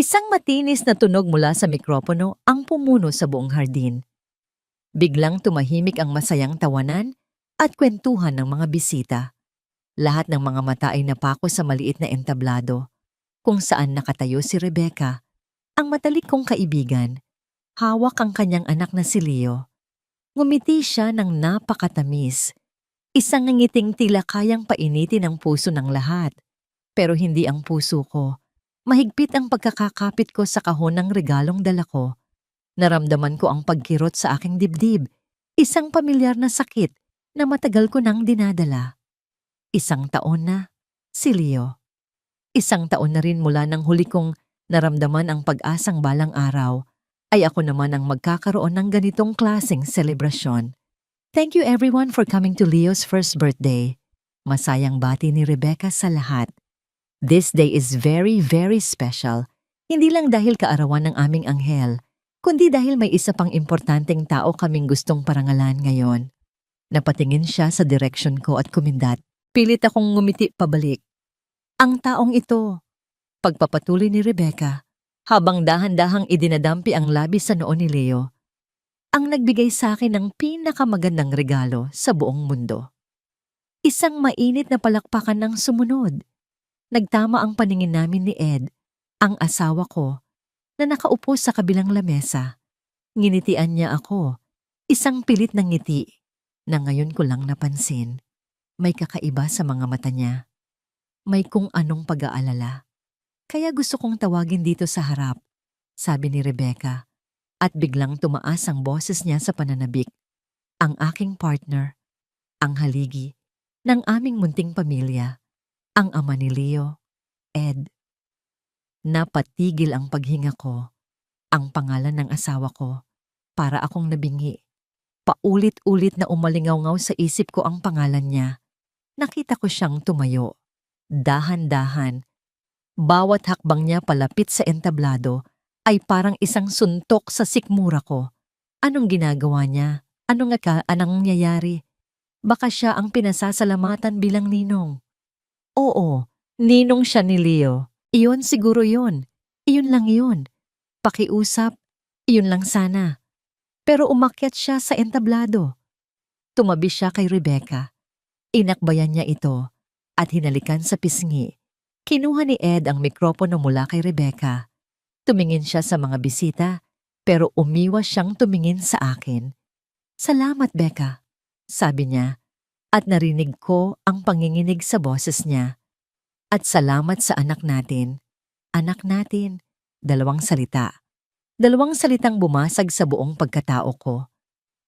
Isang matinis na tunog mula sa mikropono ang pumuno sa buong hardin. Biglang tumahimik ang masayang tawanan at kwentuhan ng mga bisita. Lahat ng mga mata ay napako sa maliit na entablado, kung saan nakatayo si Rebecca, ang matalik kong kaibigan. Hawak ang kanyang anak na si Leo. Ngumiti siya ng napakatamis. Isang ngiting tila kayang painitin ang puso ng lahat. Pero hindi ang puso ko. Mahigpit ang pagkakakapit ko sa kahon ng regalong dala ko. Naramdaman ko ang pagkirot sa aking dibdib. Isang pamilyar na sakit na matagal ko nang dinadala. Isang taon na, si Leo. Isang taon na rin mula nang huli kong naramdaman ang pag-asang balang araw, ay ako naman ang magkakaroon ng ganitong klaseng selebrasyon. Thank you everyone for coming to Leo's first birthday. Masayang bati ni Rebecca sa lahat. This day is very, very special. Hindi lang dahil kaarawan ng aming anghel, kundi dahil may isa pang importanteng tao kaming gustong parangalan ngayon. Napatingin siya sa direksyon ko at kumindat. Pilit akong ngumiti pabalik. Ang taong ito, pagpapatuloy ni Rebecca, habang dahan-dahang idinadampi ang labis sa noo ni Leo, ang nagbigay sa akin ng pinakamagandang regalo sa buong mundo. Isang mainit na palakpakan ng sumunod. Nagtama ang paningin namin ni Ed, ang asawa ko, na nakaupo sa kabilang lamesa. Nginitian niya ako, isang pilit ng ngiti, na ngayon ko lang napansin. May kakaiba sa mga mata niya. May kung anong pag-aalala. Kaya gusto kong tawagin dito sa harap, sabi ni Rebecca, at biglang tumaas ang boses niya sa pananabik. Ang aking partner, ang haligi, ng aming munting pamilya, ang ama ni Leo, Ed. Napatigil ang paghinga ko, ang pangalan ng asawa ko, para akong nabingi. Paulit-ulit na umalingaw-ngaw sa isip ko ang pangalan niya. Nakita ko siyang tumayo, dahan-dahan. Bawat hakbang niya palapit sa entablado ay parang isang suntok sa sikmura ko. Anong ginagawa niya? Anong nangyayari? Baka siya ang pinasasalamatan bilang ninong. Oo, ninong siya ni Leo. Iyon siguro yun. Iyon lang yun. Pakiusap, iyon lang sana. Pero umakyat siya sa entablado. Tumabi siya kay Rebecca. Inakbayan niya ito at hinalikan sa pisngi. Kinuha ni Ed ang mikropono mula kay Rebecca. Tumingin siya sa mga bisita, pero umiwas siyang tumingin sa akin. Salamat, Becca, sabi niya, at narinig ko ang panginginig sa boses niya. At salamat sa anak natin. Anak natin, dalawang salita. Dalawang salitang bumasag sa buong pagkatao ko.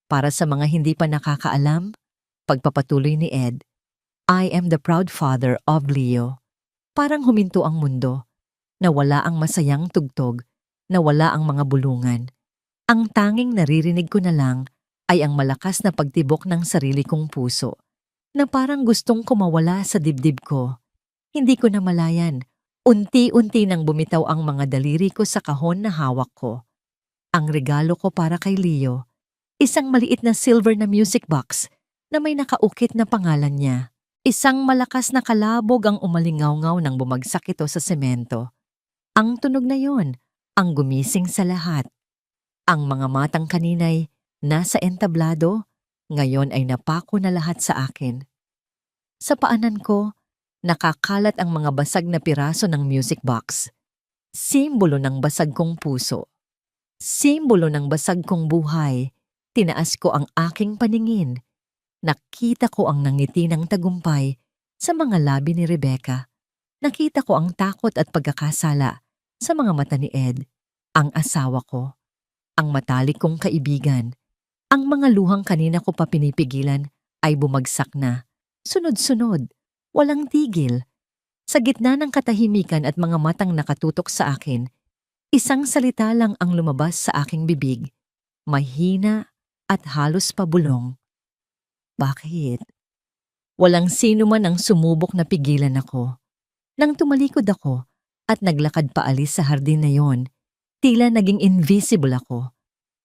Para sa mga hindi pa nakakaalam, pagpapatuloy ni Ed, I am the proud father of Leo. Parang huminto ang mundo, nawala ang masayang tugtog, nawala ang mga bulungan. Ang tanging naririnig ko na lang ay ang malakas na pagtibok ng sarili kong puso, na parang gustong kumawala sa dibdib ko. Hindi ko namalayan, unti-unti nang bumitaw ang mga daliri ko sa kahon na hawak ko. Ang regalo ko para kay Leo, isang maliit na silver na music box na may nakaukit na pangalan niya. Isang malakas na kalabog ang umalingaw-ngaw nang bumagsak ito sa semento. Ang tunog na yon, ang gumising sa lahat. Ang mga matang kaninay nasa entablado, ngayon ay napako na lahat sa akin. Sa paanan ko, nakakalat ang mga basag na piraso ng music box. Simbolo ng basag kong puso. Simbolo ng basag kong buhay. Tinaas ko ang aking paningin. Nakita ko ang nangiti ng tagumpay sa mga labi ni Rebecca. Nakita ko ang takot at pagkakasala sa mga mata ni Ed, ang asawa ko, ang matalik kong kaibigan. Ang mga luhang kanina ko pa pinipigilan ay bumagsak na, sunod-sunod, walang tigil. Sa gitna ng katahimikan at mga matang nakatutok sa akin, isang salita lang ang lumabas sa aking bibig, mahina at halos pabulong. Bakit? Walang sino man ang sumubok na pigilan ako. Nang tumalikod ako at naglakad paalis sa hardin na yon, tila naging invisible ako.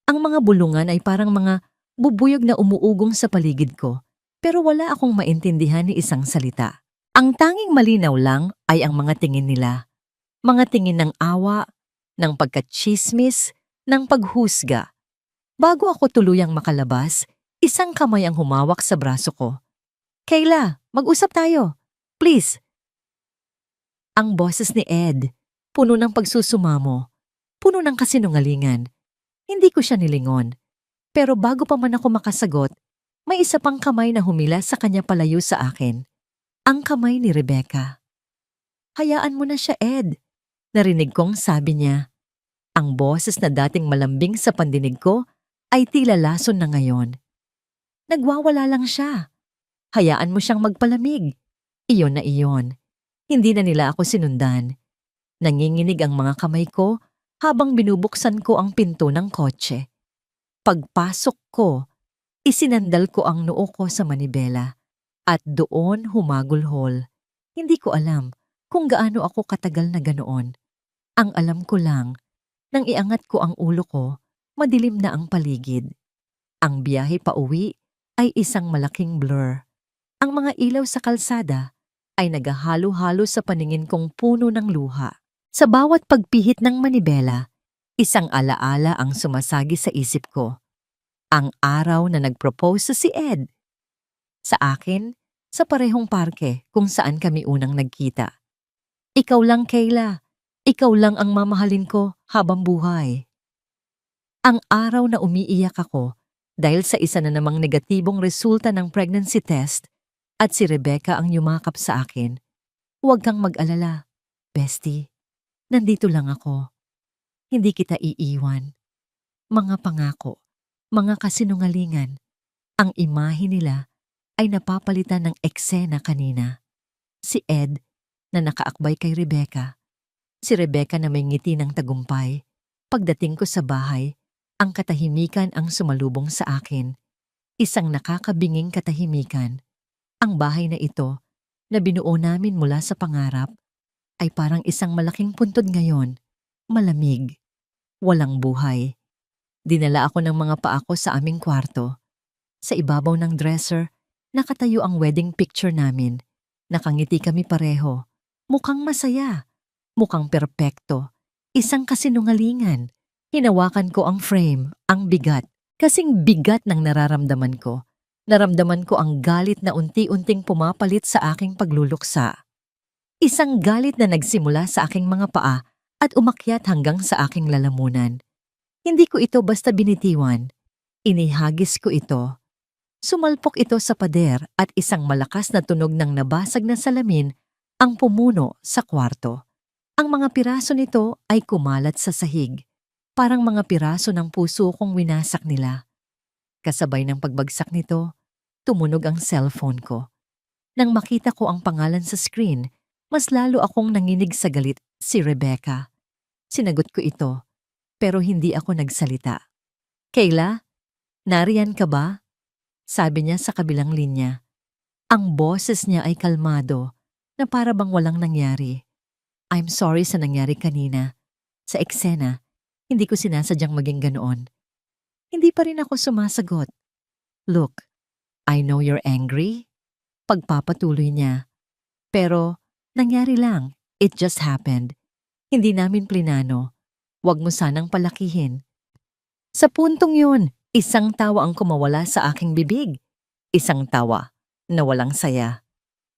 Ang mga bulungan ay parang mga bubuyog na umuugong sa paligid ko, pero wala akong maintindihan ni isang salita. Ang tanging malinaw lang ay ang mga tingin nila. Mga tingin ng awa, ng pagkatsismis, ng paghusga. Bago ako tuluyang makalabas, isang kamay ang humawak sa braso ko. Kayla, mag-usap tayo. Please. Ang boses ni Ed, puno ng pagsusumamo, puno ng kasinungalingan. Hindi ko siya nilingon. Pero bago pa man ako makasagot, may isa pang kamay na humila sa kanya palayo sa akin. Ang kamay ni Rebecca. Hayaan mo na siya, Ed. Narinig kong sabi niya. Ang boses na dating malambing sa pandinig ko ay tila lason na ngayon. Nagwawala lang siya. Hayaan mo siyang magpalamig. Iyon na iyon. Hindi na nila ako sinundan. Nanginginig ang mga kamay ko habang binubuksan ko ang pinto ng kotse. Pagpasok ko, isinandal ko ang noo ko sa manibela at doon humagulhol. Hindi ko alam kung gaano ako katagal na ganoon. Ang alam ko lang, nang iangat ko ang ulo ko, madilim na ang paligid. Ang biyahe pa uwi ay isang malaking blur. Ang mga ilaw sa kalsada ay naghahalo-halo sa paningin kong puno ng luha. Sa bawat pagpihit ng manibela, isang alaala ang sumasagi sa isip ko. Ang araw na nag-propose si Ed. Sa akin, sa parehong parke kung saan kami unang nagkita. Ikaw lang, Kayla. Ikaw lang ang mamahalin ko habang buhay. Ang araw na umiiyak ako dahil sa isa na namang negatibong resulta ng pregnancy test at si Rebecca ang yumakap sa akin. Huwag kang mag-alala, bestie. Nandito lang ako. Hindi kita iiwan. Mga pangako, mga kasinungalingan. Ang imahe nila ay napapalitan ng eksena kanina. Si Ed na nakaakbay kay Rebecca. Si Rebecca na may ngiti ng tagumpay. Pagdating ko sa bahay, ang katahimikan ang sumalubong sa akin. Isang nakakabinging katahimikan. Ang bahay na ito, na binuo namin mula sa pangarap, ay parang isang malaking puntod ngayon. Malamig. Walang buhay. Dinala ako ng mga paa ko sa aming kwarto. Sa ibabaw ng dresser, nakatayo ang wedding picture namin. Nakangiti kami pareho. Mukhang masaya. Mukhang perpekto. Isang kasinungalingan. Hinawakan ko ang frame, ang bigat. Kasing bigat ng nararamdaman ko. Naramdaman ko ang galit na unti-unting pumapalit sa aking pagluluksa. Isang galit na nagsimula sa aking mga paa at umakyat hanggang sa aking lalamunan. Hindi ko ito basta binitiwan. Inihagis ko ito. Sumalpok ito sa pader at isang malakas na tunog ng nabasag na salamin ang pumuno sa kwarto. Ang mga piraso nito ay kumalat sa sahig. Parang mga piraso ng puso kong winasak nila. Kasabay ng pagbagsak nito, tumunog ang cellphone ko. Nang makita ko ang pangalan sa screen, mas lalo akong nanginig sa galit, si Rebecca. Sinagot ko ito, pero hindi ako nagsalita. Kayla, nariyan ka ba? Sabi niya sa kabilang linya. Ang boses niya ay kalmado, na para bang walang nangyari. I'm sorry sa nangyari kanina. Sa eksena, hindi ko sinasadyang maging ganoon. Hindi pa rin ako sumasagot. Look, I know you're angry. Pagpapatuloy niya. Pero, nangyari lang. It just happened. Hindi namin plinano. Huwag mo sanang palakihin. Sa puntong yun, isang tawa ang kumawala sa aking bibig. Isang tawa na walang saya.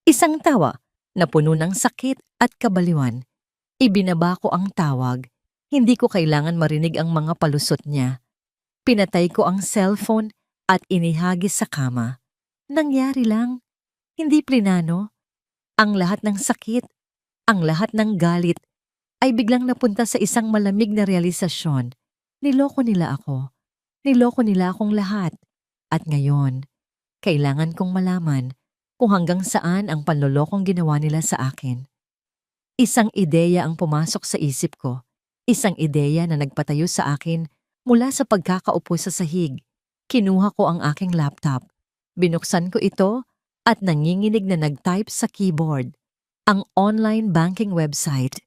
Isang tawa na puno ng sakit at kabaliwan. Ibinaba ko ang tawag. Hindi ko kailangan marinig ang mga palusot niya. Pinatay ko ang cellphone at inihagis sa kama. Nangyari lang. Hindi plinano. Ang lahat ng sakit, ang lahat ng galit, ay biglang napunta sa isang malamig na realisasyon. Niloko nila ako. Niloko nila akong lahat. At ngayon, kailangan kong malaman kung hanggang saan ang panlolokong ginawa nila sa akin. Isang ideya ang pumasok sa isip ko. Isang ideya na nagpatayo sa akin mula sa pagkakaupo sa sahig. Kinuha ko ang aking laptop. Binuksan ko ito at nanginginig na nag-type sa keyboard. Ang online banking website,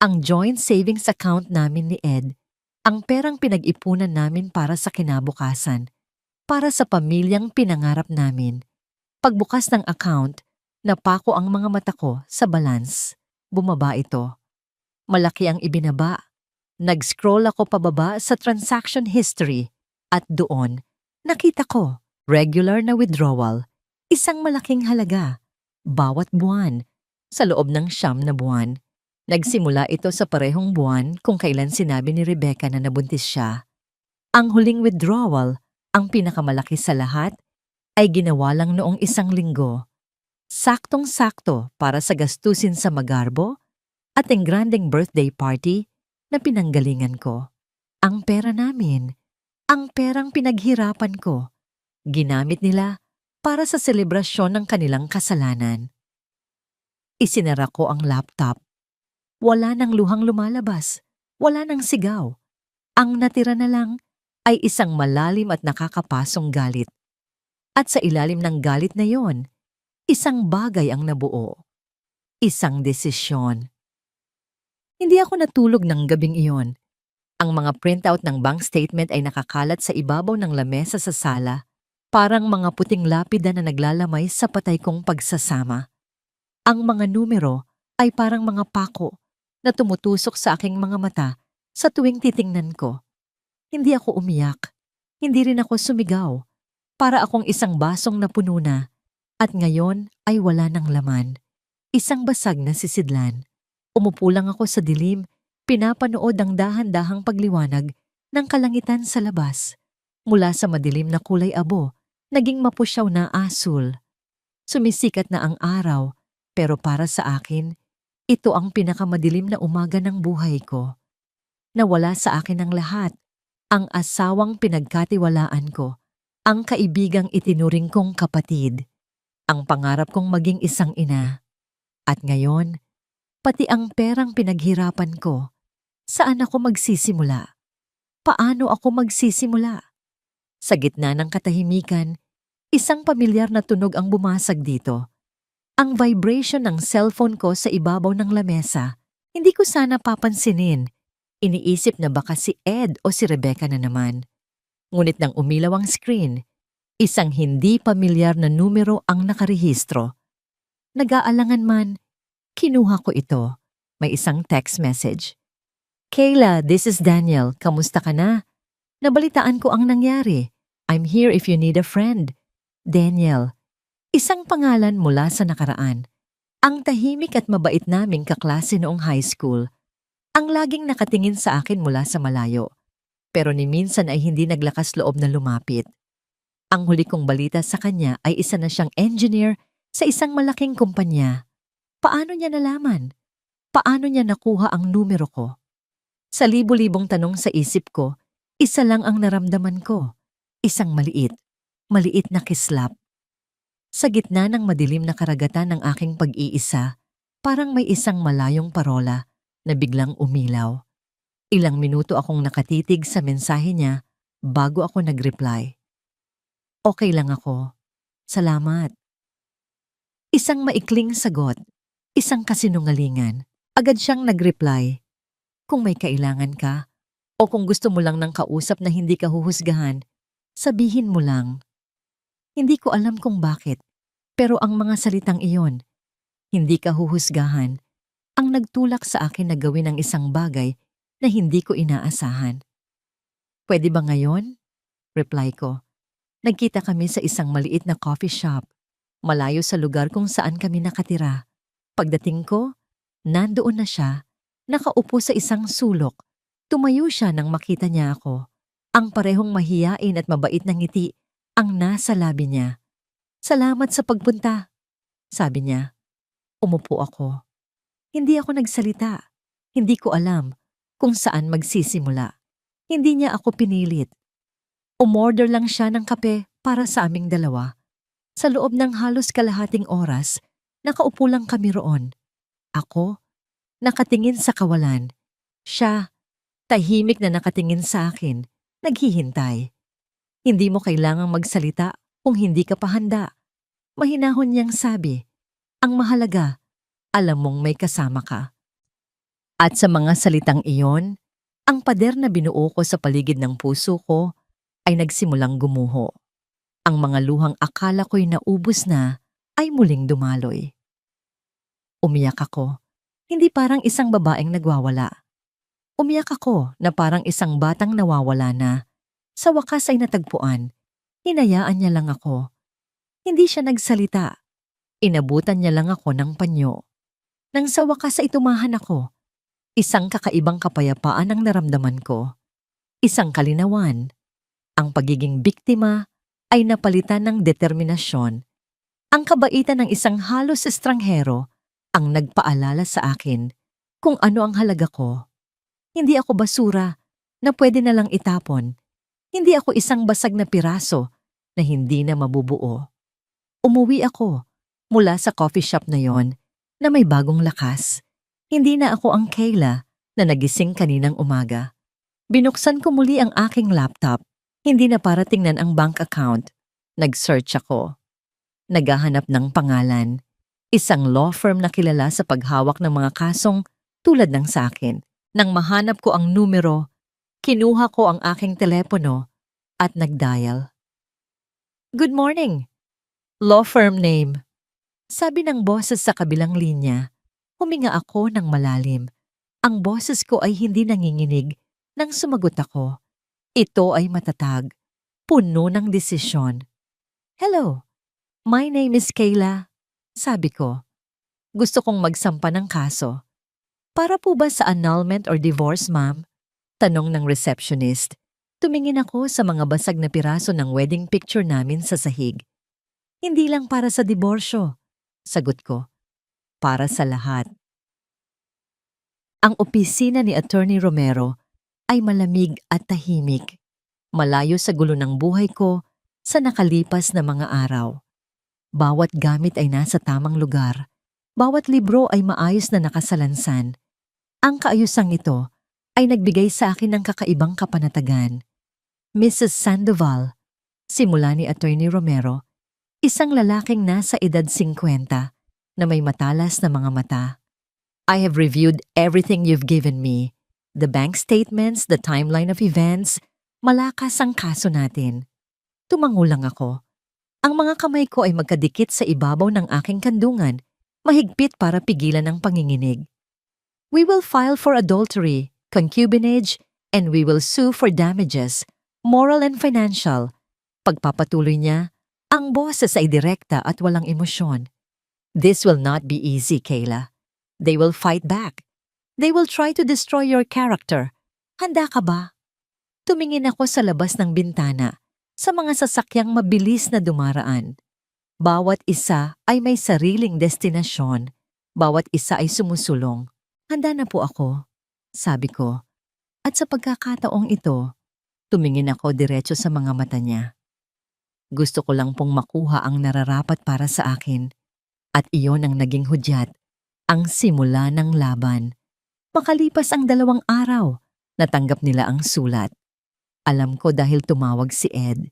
ang joint savings account namin ni Ed, ang perang pinag-ipunan namin para sa kinabukasan, para sa pamilyang pinangarap namin. Pagbukas ng account, napako ang mga mata ko sa balance. Bumaba ito. Malaki ang ibinaba. Nag-scroll ako pababa sa transaction history at doon, nakita ko, regular na withdrawal, isang malaking halaga, bawat buwan, sa loob ng 9 na buwan. Nagsimula ito sa parehong buwan kung kailan sinabi ni Rebecca na nabuntis siya. Ang huling withdrawal, ang pinakamalaki sa lahat, ay ginawa lang noong 1 linggo. Saktong-sakto para sa gastusin sa Magarbo at ang grandeng birthday party na pinanggalingan ko. Ang pera namin, ang perang pinaghirapan ko, ginamit nila para sa selebrasyon ng kanilang kasalanan. Isinara ko ang laptop. Wala nang luhang lumalabas, wala nang sigaw. Ang natira na lang ay isang malalim at nakakapasong galit. At sa ilalim ng galit na yon, isang bagay ang nabuo. Isang desisyon. Hindi ako natulog ng gabing iyon. Ang mga printout ng bank statement ay nakakalat sa ibabaw ng lamesa sa sala, parang mga puting lapida na naglalamay sa patay kong pagsasama. Ang mga numero ay parang mga pako na tumutusok sa aking mga mata sa tuwing titingnan ko. Hindi ako umiyak, hindi rin ako sumigaw, para akong isang basong napuno na, at ngayon ay wala ng laman. Isang basag na sisidlan. Umupo lang ako sa dilim, pinapanood ang dahan-dahang pagliwanag ng kalangitan sa labas. Mula sa madilim na kulay abo, naging mapusyaw na asul. Sumisikat na ang araw, pero para sa akin, ito ang pinakamadilim na umaga ng buhay ko. Nawala sa akin ang lahat, ang asawang pinagkatiwalaan ko, ang kaibigang itinuring kong kapatid, ang pangarap kong maging isang ina. At ngayon, pati ang perang pinaghirapan ko, saan ako magsisimula? Paano ako magsisimula? Sa gitna ng katahimikan, isang pamilyar na tunog ang bumasag dito. Ang vibration ng cellphone ko sa ibabaw ng lamesa, hindi ko sana papansinin. Iniisip na baka si Ed o si Rebecca na naman. Ngunit nang umilaw ang screen, isang hindi pamilyar na numero ang nakarehistro. Nag-aalangan man, kinuha ko ito. May isang text message. Kayla, this is Daniel. Kamusta ka na? Nabalitaan ko ang nangyari. I'm here if you need a friend. Daniel. Isang pangalan mula sa nakaraan. Ang tahimik at mabait naming kaklase noong high school. Ang laging nakatingin sa akin mula sa malayo. Pero ni minsan ay hindi naglakas loob na lumapit. Ang huli kong balita sa kanya ay isa na siyang engineer sa isang malaking kumpanya. Paano niya nalaman? Paano niya nakuha ang numero ko? Sa libo-libong tanong sa isip ko, isa lang ang naramdaman ko. Isang maliit na kislap. Sa gitna ng madilim na karagatan ng aking pag-iisa, parang may isang malayong parola na biglang umilaw. Ilang minuto akong nakatitig sa mensahe niya bago ako nag-reply. Okay lang ako. Salamat. Isang maikling sagot, isang kasinungalingan. Agad siyang nag-reply. Kung may kailangan ka, o kung gusto mo lang ng kausap na hindi ka huhusgahan, sabihin mo lang. Hindi ko alam kung bakit, pero ang mga salitang iyon, hindi ka huhusgahan, ang nagtulak sa akin na gawin ang isang bagay na hindi ko inaasahan. Pwede ba ngayon? Reply ko. Nagkita kami sa isang maliit na coffee shop, malayo sa lugar kung saan kami nakatira. Pagdating ko, nandoon na siya, nakaupo sa isang sulok. Tumayo siya nang makita niya ako. Ang parehong mahiyain at mabait na ngiti ang nasa labi niya. Salamat sa pagpunta, sabi niya. Umupo ako. Hindi ako nagsalita. Hindi ko alam kung saan magsisimula. Hindi niya ako pinilit. Umorder lang siya ng kape para sa aming dalawa. Sa loob ng halos kalahating oras, nakaupo lang kami roon. Ako, nakatingin sa kawalan. Siya, tahimik na nakatingin sa akin, naghihintay. Hindi mo kailangang magsalita kung hindi ka pa handa. Mahinahon niyang sabi, ang mahalaga, alam mong may kasama ka. At sa mga salitang iyon, ang pader na binuo ko sa paligid ng puso ko ay nagsimulang gumuho. Ang mga luhang akala ko'y naubos na ay muling dumaloy. Umiyak ako, hindi parang isang babaeng nagwawala. Umiyak ako na parang isang batang nawawala na. Sa wakas ay natagpuan. Hinayaan niya lang ako. Hindi siya nagsalita. Inabutan niya lang ako ng panyo. Nang sa wakas ay tumahan ako, isang kakaibang kapayapaan ang naramdaman ko. Isang kalinawan. Ang pagiging biktima ay napalitan ng determinasyon. Ang kabaitan ng isang halos estranghero ang nagpaalala sa akin kung ano ang halaga ko. Hindi ako basura na pwede na lang itapon. Hindi ako isang basag na piraso na hindi na mabubuo. Umuwi ako mula sa coffee shop na yon na may bagong lakas. Hindi na ako ang Kayla na nagising kaninang umaga. Binuksan ko muli ang aking laptop. Hindi na para tingnan ang bank account. Nag-search ako. Naghahanap ng pangalan. Isang law firm na kilala sa paghawak ng mga kasong tulad ng sa akin. Nang mahanap ko ang numero, kinuha ko ang aking telepono at nag-dial. Good morning. Law firm name. Sabi ng boses sa kabilang linya. Huminga ako ng malalim. Ang boses ko ay hindi nanginginig nang sumagot ako. Ito ay matatag. Puno ng desisyon. Hello. My name is Kayla. Sabi ko. Gusto kong magsampa ng kaso. Para po ba sa annulment or divorce, ma'am? Tanong ng receptionist. Tumingin ako sa mga basag na piraso ng wedding picture namin sa sahig. Hindi lang para sa diborsyo. Sagot ko. Para sa lahat. Ang opisina ni Attorney Romero ay malamig at tahimik. Malayo sa gulo ng buhay ko sa nakalipas na mga araw. Bawat gamit ay nasa tamang lugar. Bawat libro ay maayos na nakasalansan. Ang kaayusang ito ay nagbigay sa akin ng kakaibang kapanatagan. Mrs. Sandoval, simula ni Attorney Romero, isang lalaking nasa edad 50 na may matalas na mga mata. I have reviewed everything you've given me. The bank statements, the timeline of events, malakas ang kaso natin. Tumangulang ako. Ang mga kamay ko ay magkadikit sa ibabaw ng aking kandungan, mahigpit para pigilan ang panginginig. We will file for adultery, concubinage, and we will sue for damages, moral and financial. Pagpapatuloy niya, ang boses ay direkta at walang emosyon. This will not be easy, Kayla. They will fight back. They will try to destroy your character. Handa ka ba? Tumingin ako sa labas ng bintana, sa mga sasakyang mabilis na dumaraan. Bawat isa ay may sariling destinasyon. Bawat isa ay sumusulong. Handa na po ako, sabi ko. At sa pagkakataong ito, tumingin ako diretso sa mga mata niya. Gusto ko lang pong makuha ang nararapat para sa akin. At iyon ang naging hudyat, ang simula ng laban. Makalipas ang 2 araw, natanggap nila ang sulat. Alam ko dahil tumawag si Ed.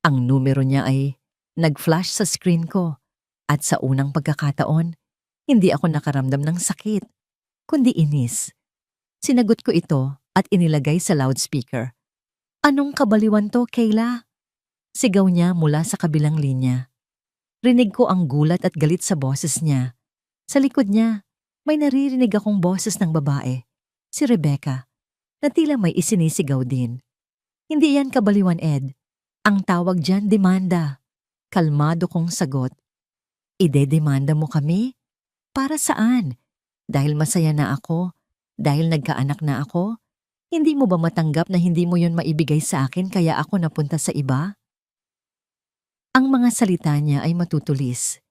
Ang numero niya ay nag-flash sa screen ko. At sa unang pagkakataon, hindi ako nakaramdam ng sakit, kundi inis. Sinagot ko ito at inilagay sa loudspeaker. Anong kabaliwan to, Kayla? Sigaw niya mula sa kabilang linya. Rinig ko ang gulat at galit sa boses niya. Sa likod niya, may naririnig akong boses ng babae, si Rebecca, na tila may isinisigaw din. Hindi yan kabaliwan, Ed. Ang tawag dyan, demanda. Kalmado kong sagot. Ide-demanda mo kami? Para saan? Dahil masaya na ako? Dahil nagkaanak na ako? Hindi mo ba matanggap na hindi mo yun maibigay sa akin kaya ako napunta sa iba? Ang mga salita niya ay matutulis.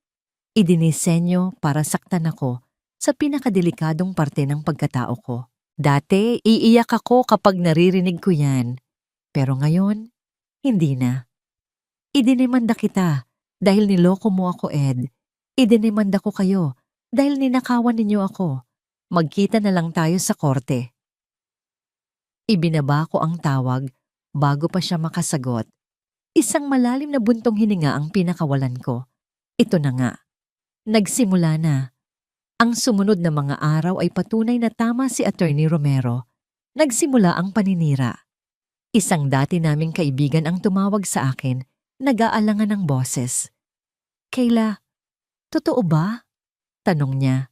Idinisenyo para saktan ako sa pinakadelikadong parte ng pagkatao ko. Dati, iiyak ako kapag naririnig ko yan. Pero ngayon, hindi na. Idinemanda kita dahil niloko mo ako, Ed. Idinemanda ko kayo dahil ninakawan ninyo ako. Magkita na lang tayo sa korte. Ibinaba ko ang tawag bago pa siya makasagot. Isang malalim na buntong hininga ang pinakawalan ko. Ito na nga. Nagsimula na. Ang sumunod na mga araw ay patunay na tama si Attorney Romero. Nagsimula ang paninira. Isang dati naming kaibigan ang tumawag sa akin, nag-aalangan ng boses. Kayla, totoo ba? Tanong niya.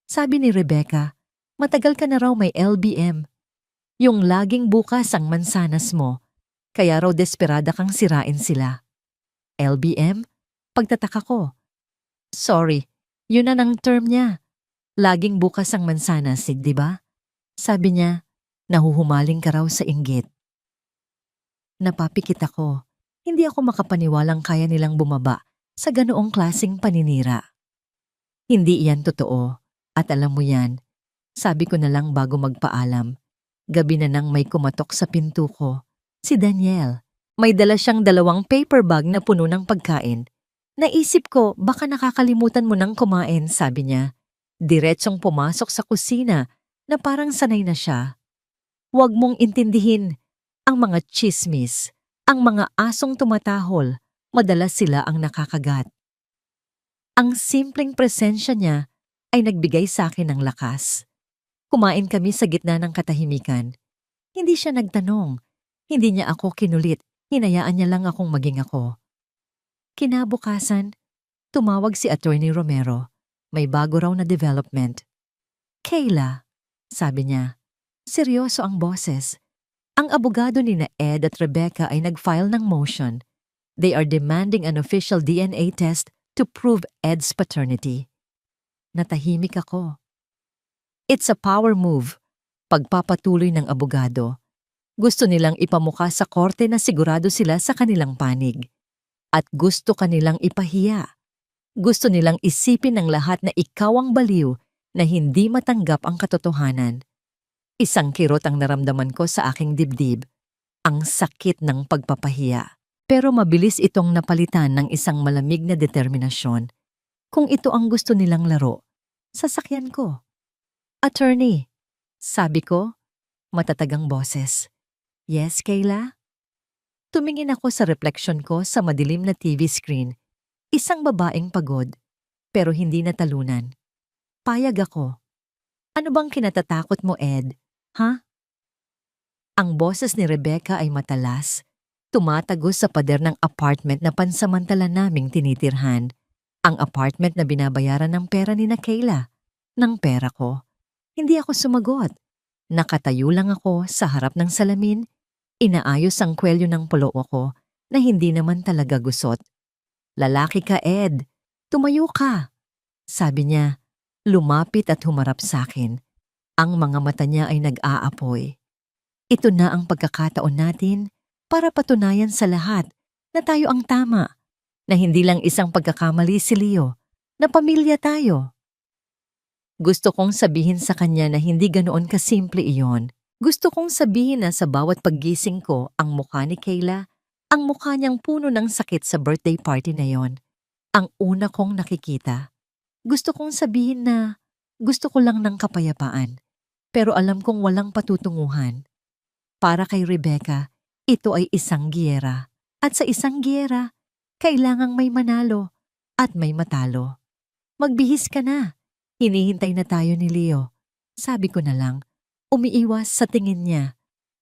Sabi ni Rebecca, matagal ka na raw may LBM. Yung laging bukas ang mansanas mo, kaya raw desperada kang sirain sila. LBM? Pagtataka ko. Sorry, yun na ng term niya. Laging bukas ang mansanas, di ba? Sabi niya, nahuhumaling ka raw sa inggit. Napapikit ako. Hindi ako makapaniwalang kaya nilang bumaba sa ganoong klasing paninira. Hindi iyan totoo. At alam mo yan, sabi ko na lang bago magpaalam. Gabi na nang may kumatok sa pinto ko. Si Daniel. May dala siyang 2 paper bag na puno ng pagkain. Naisip ko baka nakakalimutan mo nang kumain, sabi niya. Diretsong pumasok sa kusina na parang sanay na siya. Huwag mong intindihin. Ang mga chismis, ang mga asong tumatahol, madalas sila ang nakakagat. Ang simpleng presensya niya ay nagbigay sa akin ng lakas. Kumain kami sa gitna ng katahimikan. Hindi siya nagtanong. Hindi niya ako kinulit. Hinayaan niya lang akong maging ako. Kinabukasan, tumawag si Attorney Romero. May bago raw na development. Kayla, sabi niya. Seryoso ang boses. Ang abogado ni na Ed at Rebecca ay nag-file ng motion. They are demanding an official DNA test to prove Ed's paternity. Natahimik ako. It's a power move. Pagpapatuloy ng abogado. Gusto nilang ipamukha sa korte na sigurado sila sa kanilang panig. At gusto kanilang ipahiya. Gusto nilang isipin ng lahat na ikaw ang baliw na hindi matanggap ang katotohanan. Isang kirot ang naramdaman ko sa aking dibdib. Ang sakit ng pagpapahiya. Pero mabilis itong napalitan ng isang malamig na determinasyon. Kung ito ang gusto nilang laro, sasakyan ko. Attorney, sabi ko, matatagang boses. Yes, Kayla? Tumingin ako sa refleksyon ko sa madilim na TV screen. Isang babaeng pagod, pero hindi natalunan. Payag ako. Ano bang kinatatakot mo, Ed? Ha? Ang boses ni Rebecca ay matalas, tumatagos sa pader ng apartment na pansamantala naming tinitirhan. Ang apartment na binabayaran ng pera ni na Kayla. Ng pera ko. Hindi ako sumagot. Nakatayo lang ako sa harap ng salamin, inaayos ang kwelyo ng puloo ko na hindi naman talaga gusot. Lalaki ka, Ed. Tumayo ka. Sabi niya, lumapit at humarap sa akin. Ang mga mata niya ay nag-aapoy. Ito na ang pagkakataon natin para patunayan sa lahat na tayo ang tama, na hindi lang isang pagkakamali si Leo, na pamilya tayo. Gusto kong sabihin sa kanya na hindi ganoon kasimple iyon. Gusto kong sabihin na sa bawat paggising ko ang mukha ni Kayla, ang mukha niyang puno ng sakit sa birthday party na yon. Ang una kong nakikita. Gusto kong sabihin na gusto ko lang ng kapayapaan. Pero alam kong walang patutunguhan. Para kay Rebecca, ito ay isang giyera. At sa isang giyera, kailangang may manalo at may matalo. Magbihis ka na. Hinihintay na tayo ni Leo. Sabi ko na lang, umiiwas sa tingin niya.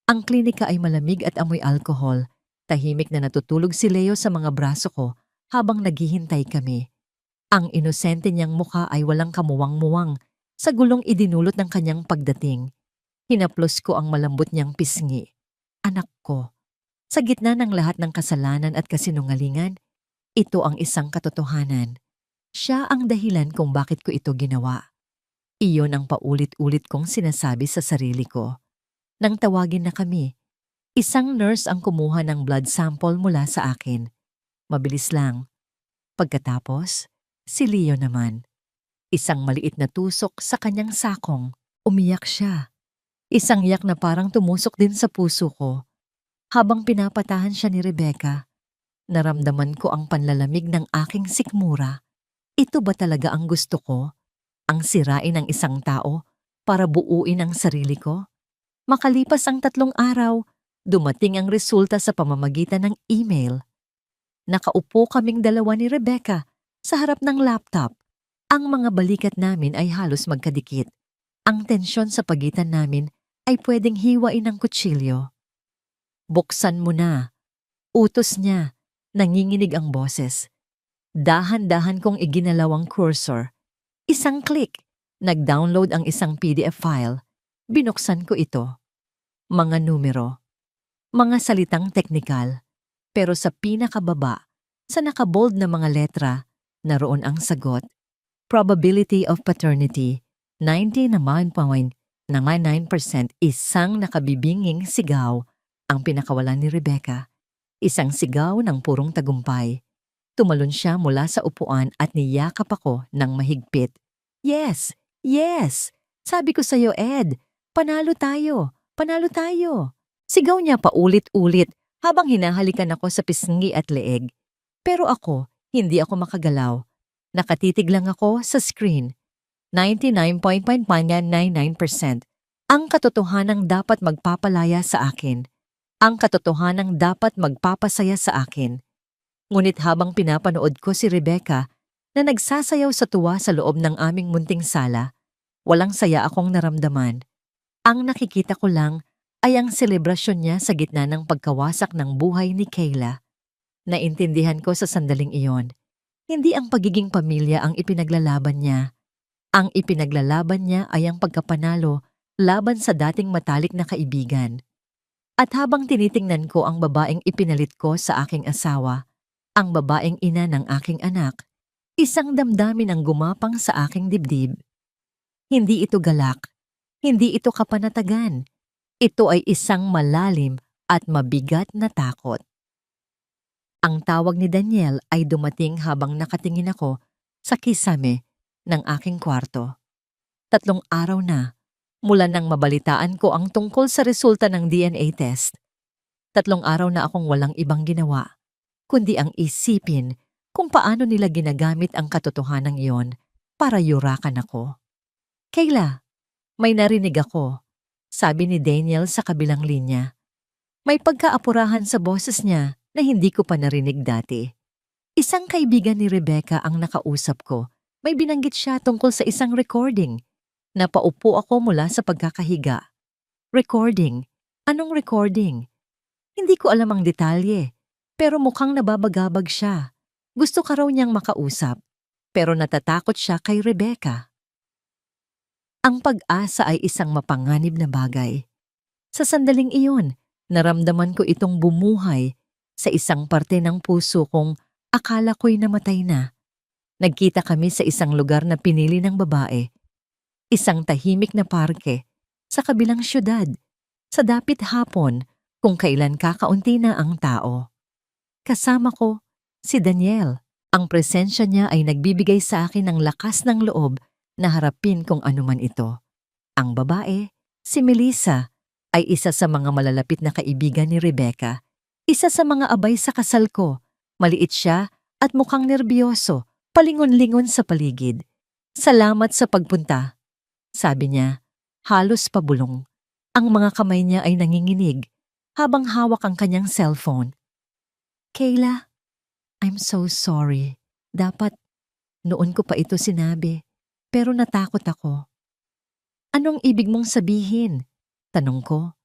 Ang klinika ay malamig at amoy alkohol. Tahimik na natutulog si Leo sa mga braso ko habang naghihintay kami. Ang inosente niyang mukha ay walang kamuwang-muwang sa gulong idinulot ng kanyang pagdating. Hinaplos ko ang malambot niyang pisngi. Anak ko. Sa gitna ng lahat ng kasalanan at kasinungalingan, ito ang isang katotohanan. Siya ang dahilan kung bakit ko ito ginawa. Iyon ang paulit-ulit kong sinasabi sa sarili ko. Nang tawagin na kami, isang nurse ang kumuha ng blood sample mula sa akin. Mabilis lang. Pagkatapos, si Leo naman. Isang maliit na tusok sa kanyang sakong. Umiyak siya. Isang iyak na parang tumusok din sa puso ko. Habang pinapatahan siya ni Rebecca, naramdaman ko ang panlalamig ng aking sikmura. Ito ba talaga ang gusto ko? Ang sirain ng isang tao para buuin ang sarili ko? Makalipas ang 3 araw, dumating ang resulta sa pamamagitan ng email. Nakaupo kaming dalawa ni Rebecca sa harap ng laptop. Ang mga balikat namin ay halos magkadikit. Ang tensyon sa pagitan namin ay pwedeng hiwain ng kutsilyo. Buksan mo na. Utos niya. Nanginginig ang boses. Dahan-dahan kong iginalaw ang cursor. Isang click. Nag-download ang isang PDF file. Binuksan ko ito. mga numero, mga salitang teknikal, pero sa pinakababa, sa nakabold na mga letra, naroon ang sagot. Probability of paternity, 99.99%. Isang nakabibinging sigaw ang pinakawalan ni Rebecca. Isang sigaw ng purong tagumpay. Tumalon siya mula sa upuan at niyakap ako ng mahigpit. Yes! Yes! Sabi ko sa'yo, Ed, panalo tayo! Panalo tayo! Sigaw niya paulit-ulit habang hinahalikan ako sa pisngi at leeg. Pero ako, hindi ako makagalaw. Nakatitig lang ako sa screen. 99.99%. Ang katotohanang dapat magpapalaya sa akin. Ang katotohanang dapat magpapasaya sa akin. Ngunit habang pinapanood ko si Rebecca na nagsasayaw sa tuwa sa loob ng aming munting sala, walang saya akong naramdaman. Ang nakikita ko lang ay ang selebrasyon niya sa gitna ng pagkawasak ng buhay ni Kayla. Naintindihan ko sa sandaling iyon. Hindi ang pagiging pamilya ang ipinaglalaban niya. Ang ipinaglalaban niya ay ang pagkapanalo laban sa dating matalik na kaibigan. At habang tinitingnan ko ang babaeng ipinalit ko sa aking asawa, ang babaeng ina ng aking anak, isang damdamin ang gumapang sa aking dibdib. Hindi ito galak, hindi ito kapanatagan. Ito ay isang malalim at mabigat na takot. Ang tawag ni Daniel ay dumating habang nakatingin ako sa kisame ng aking kwarto. 3 araw na mula nang mabalitaan ko ang tungkol sa resulta ng DNA test. 3 araw na akong walang ibang ginawa, kundi ang isipin kung paano nila ginagamit ang katotohanan iyon para yurakan ako. Kayla, may narinig ako, sabi ni Daniel sa kabilang linya. May pagkaapurahan sa boses niya na hindi ko pa narinig dati. Isang kaibigan ni Rebecca ang nakausap ko. May binanggit siya tungkol sa isang recording. Napaupo ako mula sa pagkakahiga. Recording? Anong recording? Hindi ko alam ang detalye, pero mukhang nababagabag siya. Gusto ka raw niyang makausap, pero natatakot siya kay Rebecca. Ang pag-asa ay isang mapanganib na bagay. Sa sandaling iyon, naramdaman ko itong bumuhay sa isang parte ng puso kong akala ko'y namatay na. Nagkita kami sa isang lugar na pinili ng babae. Isang tahimik na parke sa kabilang syudad, sa dapit hapon kung kailan kakaunti na ang tao. Kasama ko si Daniel. Ang presensya niya ay nagbibigay sa akin ng lakas ng loob na harapin kung anuman ito. Ang babae, si Melissa, ay isa sa mga malalapit na kaibigan ni Rebecca. Isa sa mga abay sa kasal ko. Maliit siya at mukhang nerbiyoso, palingon-lingon sa paligid. Salamat sa pagpunta, sabi niya, halos pabulong. Ang mga kamay niya ay nanginginig habang hawak ang kanyang cellphone. Kayla, I'm so sorry. Dapat noon ko pa ito sinabi, pero natakot ako. Anong ibig mong sabihin? Tanong ko.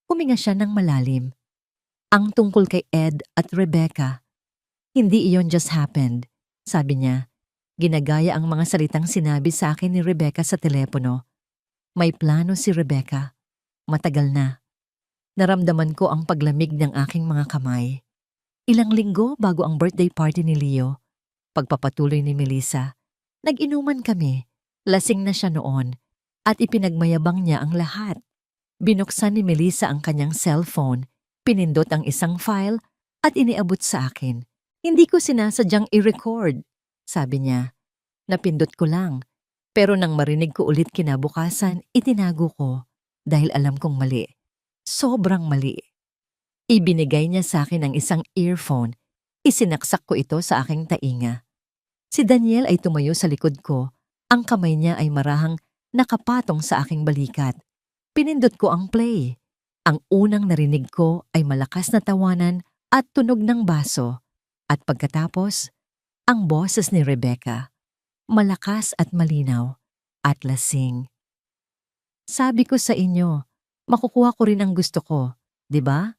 Huminga siya ng malalim. Ang tungkol kay Ed at Rebecca. Hindi iyon just happened, sabi niya. Ginagaya ang mga salitang sinabi sa akin ni Rebecca sa telepono. May plano si Rebecca. Matagal na. Naramdaman ko ang paglamig ng aking mga kamay. Ilang linggo bago ang birthday party ni Leo, pagpapatuloy ni Melissa, nag-inuman kami. Lasing na siya noon at ipinagmayabang niya ang lahat. Binuksan ni Melissa ang kanyang cellphone, pinindot ang isang file at iniabot sa akin. Hindi ko sinasadyang i-record, sabi niya. Napindot ko lang, pero nang marinig ko ulit kinabukasan, itinago ko dahil alam kong mali. Sobrang mali. Ibinigay niya sa akin ang isang earphone. Isinaksak ko ito sa aking tainga. Si Daniel ay tumayo sa likod ko. Ang kamay niya ay marahang nakapatong sa aking balikat. Pinindot ko ang play. Ang unang narinig ko ay malakas na tawanan at tunog ng baso. At pagkatapos, ang boses ni Rebecca. Malakas at malinaw at lasing. Sabi ko sa inyo, makukuha ko rin ang gusto ko, di ba?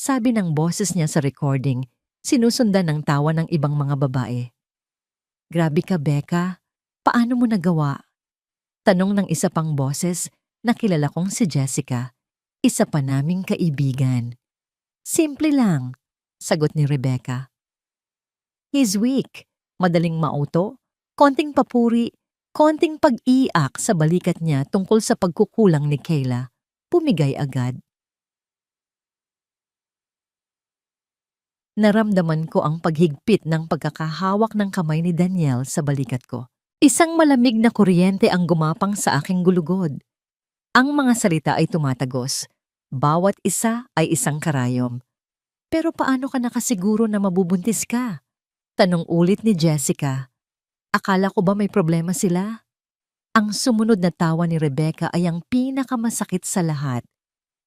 Sabi ng boses niya sa recording, sinusundan ng tawa ng ibang mga babae. Grabe ka, Becca. Paano mo nagawa? Tanong ng isa pang boses na kilala kong si Jessica. Isa pa naming kaibigan. Simple lang, sagot ni Rebecca. He's weak, madaling mauto, konting papuri, konting pag-iyak sa balikat niya tungkol sa pagkukulang ni Kayla. Pumigay agad. Naramdaman ko ang paghigpit ng pagkakahawak ng kamay ni Daniel sa balikat ko. Isang malamig na kuryente ang gumapang sa aking gulugod. Ang mga salita ay tumatagos. Bawat isa ay isang karayom. Pero paano ka nakasiguro na mabubuntis ka? Tanong ulit ni Jessica. Akala ko ba may problema sila? Ang sumunod na tawa ni Rebecca ay ang pinakamasakit sa lahat.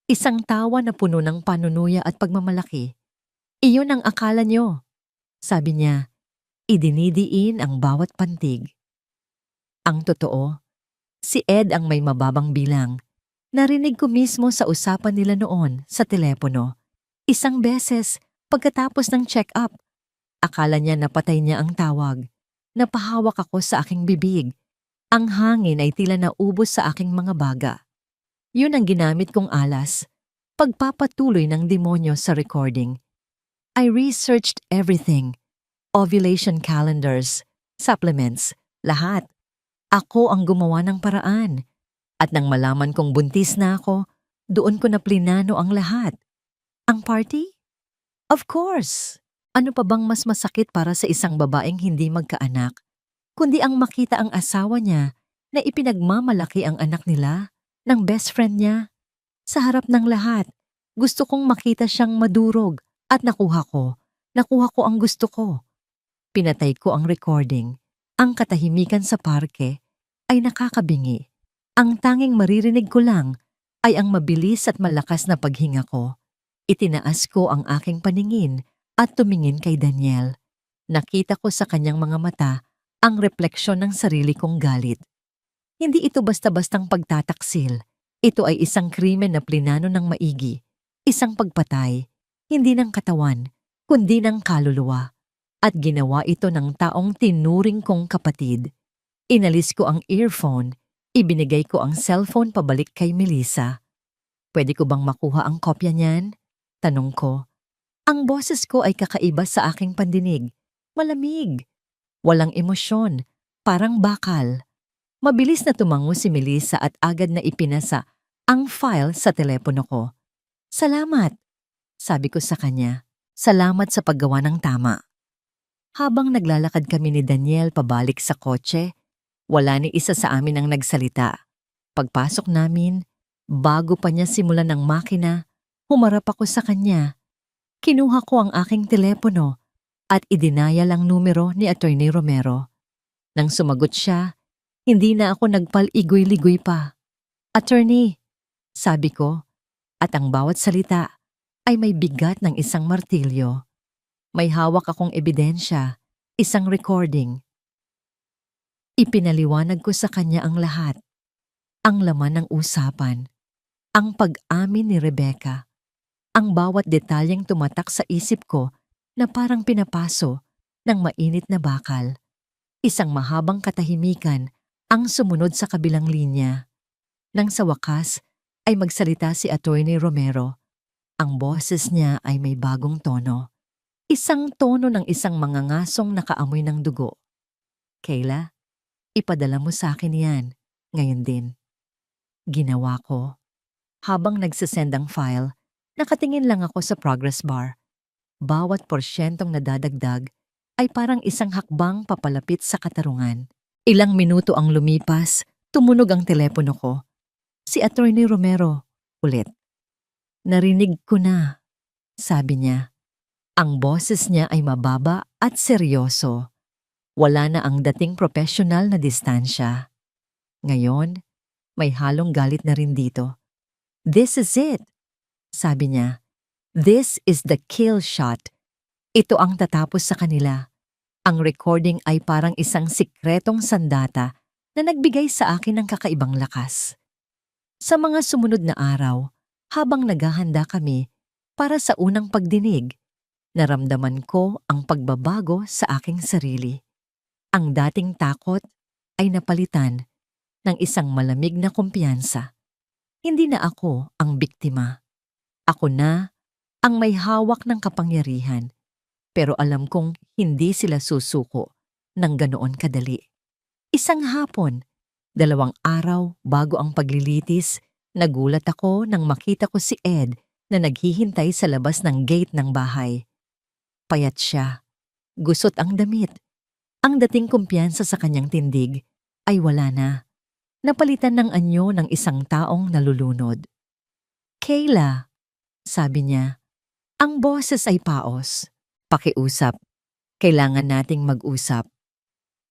Isang tawa na puno ng panunuya at pagmamalaki. Iyon ang akala nyo. Sabi niya, idinidiin ang bawat pantig. Ang totoo, si Ed ang may mababang bilang. Narinig ko mismo sa usapan nila noon sa telepono. Isang beses pagkatapos ng check-up. Akala niya napatay niya ang tawag. Napahawak ako sa aking bibig. Ang hangin ay tila naubos sa aking mga baga. Yun ang ginamit kong alas. Pagpapatuloy ng demonyo sa recording. I researched everything. Ovulation calendars, supplements, lahat. Ako ang gumawa ng paraan. At nang malaman kong buntis na ako, doon ko na plinano ang lahat. Ang party? Of course! Ano pa bang mas masakit para sa isang babaeng hindi magkaanak, kundi ang makita ang asawa niya na ipinagmamalaki ang anak nila, ng best friend niya. Sa harap ng lahat, gusto kong makita siyang madurog at nakuha ko ang gusto ko. Pinatay ko ang recording. Ang katahimikan sa parke ay nakakabingi. Ang tanging maririnig ko lang ay ang mabilis at malakas na paghinga ko. Itinaas ko ang aking paningin at tumingin kay Daniel. Nakita ko sa kanyang mga mata ang refleksyon ng sarili kong galit. Hindi ito basta-bastang pagtataksil. Ito ay isang krimen na plinano ng maigi. Isang pagpatay, hindi ng katawan, kundi ng kaluluwa. At ginawa ito ng taong tinuring kong kapatid. Inalis ko ang earphone, ibinigay ko ang cellphone pabalik kay Melissa. Pwede ko bang makuha ang kopya niyan? Tanong ko. Ang boses ko ay kakaiba sa aking pandinig. Malamig. Walang emosyon. Parang bakal. Mabilis na tumango si Melissa at agad na ipinasa ang file sa telepono ko. Salamat, sabi ko sa kanya. Salamat sa paggawa ng tama. Habang naglalakad kami ni Daniel pabalik sa kotse, wala ni isa sa amin ang nagsalita. Pagpasok namin, bago pa niya simulan ng makina, humarap ako sa kanya. Kinuha ko ang aking telepono at idinayal ang numero ni Attorney Romero. Nang sumagot siya, hindi na ako nagpaligoy-ligoy pa. Attorney, sabi ko, at ang bawat salita ay may bigat ng isang martilyo. May hawak akong ebidensya, isang recording. Ipinaliwanag ko sa kanya ang lahat. Ang laman ng usapan, ang pag-amin ni Rebecca, ang bawat detalyeng tumatak sa isip ko na parang pinapaso ng mainit na bakal. Isang mahabang katahimikan ang sumunod sa kabilang linya. Nang sa wakas ay magsalita si Attorney Romero, ang boses niya ay may bagong tono. Isang tono ng isang mangangasong nakaamoy ng dugo. Kayla, ipadala mo sa akin yan, ngayon din. Ginawa ko. Habang nagsasend ang file, nakatingin lang ako sa progress bar. Bawat porsyentong nadadagdag ay parang isang hakbang papalapit sa katarungan. Ilang minuto ang lumipas, tumunog ang telepono ko. Si Attorney Romero, ulit. Narinig ko na, sabi niya. Ang boses niya ay mababa at seryoso. Wala na ang dating profesional na distansya. Ngayon, may halong galit na rin dito. This is it, sabi niya. This is the kill shot. Ito ang tatapos sa kanila. Ang recording ay parang isang sikretong sandata na nagbigay sa akin ng kakaibang lakas. Sa mga sumunod na araw, habang naghahanda kami para sa unang pagdinig, naramdaman ko ang pagbabago sa aking sarili. Ang dating takot ay napalitan ng isang malamig na kumpiyansa. Hindi na ako ang biktima. Ako na ang may hawak ng kapangyarihan. Pero alam kong hindi sila susuko ng ganoon kadali. Isang hapon, 2 araw bago ang paglilitis, nagulat ako nang makita ko si Ed na naghihintay sa labas ng gate ng bahay. Payat siya, gusot ang damit. Ang dating kumpiyansa sa kanyang tindig ay wala na. Napalitan ng anyo ng isang taong nalulunod. "Kayla," sabi niya, "ang boses ay paos. Pakiusap. Kailangan nating mag-usap."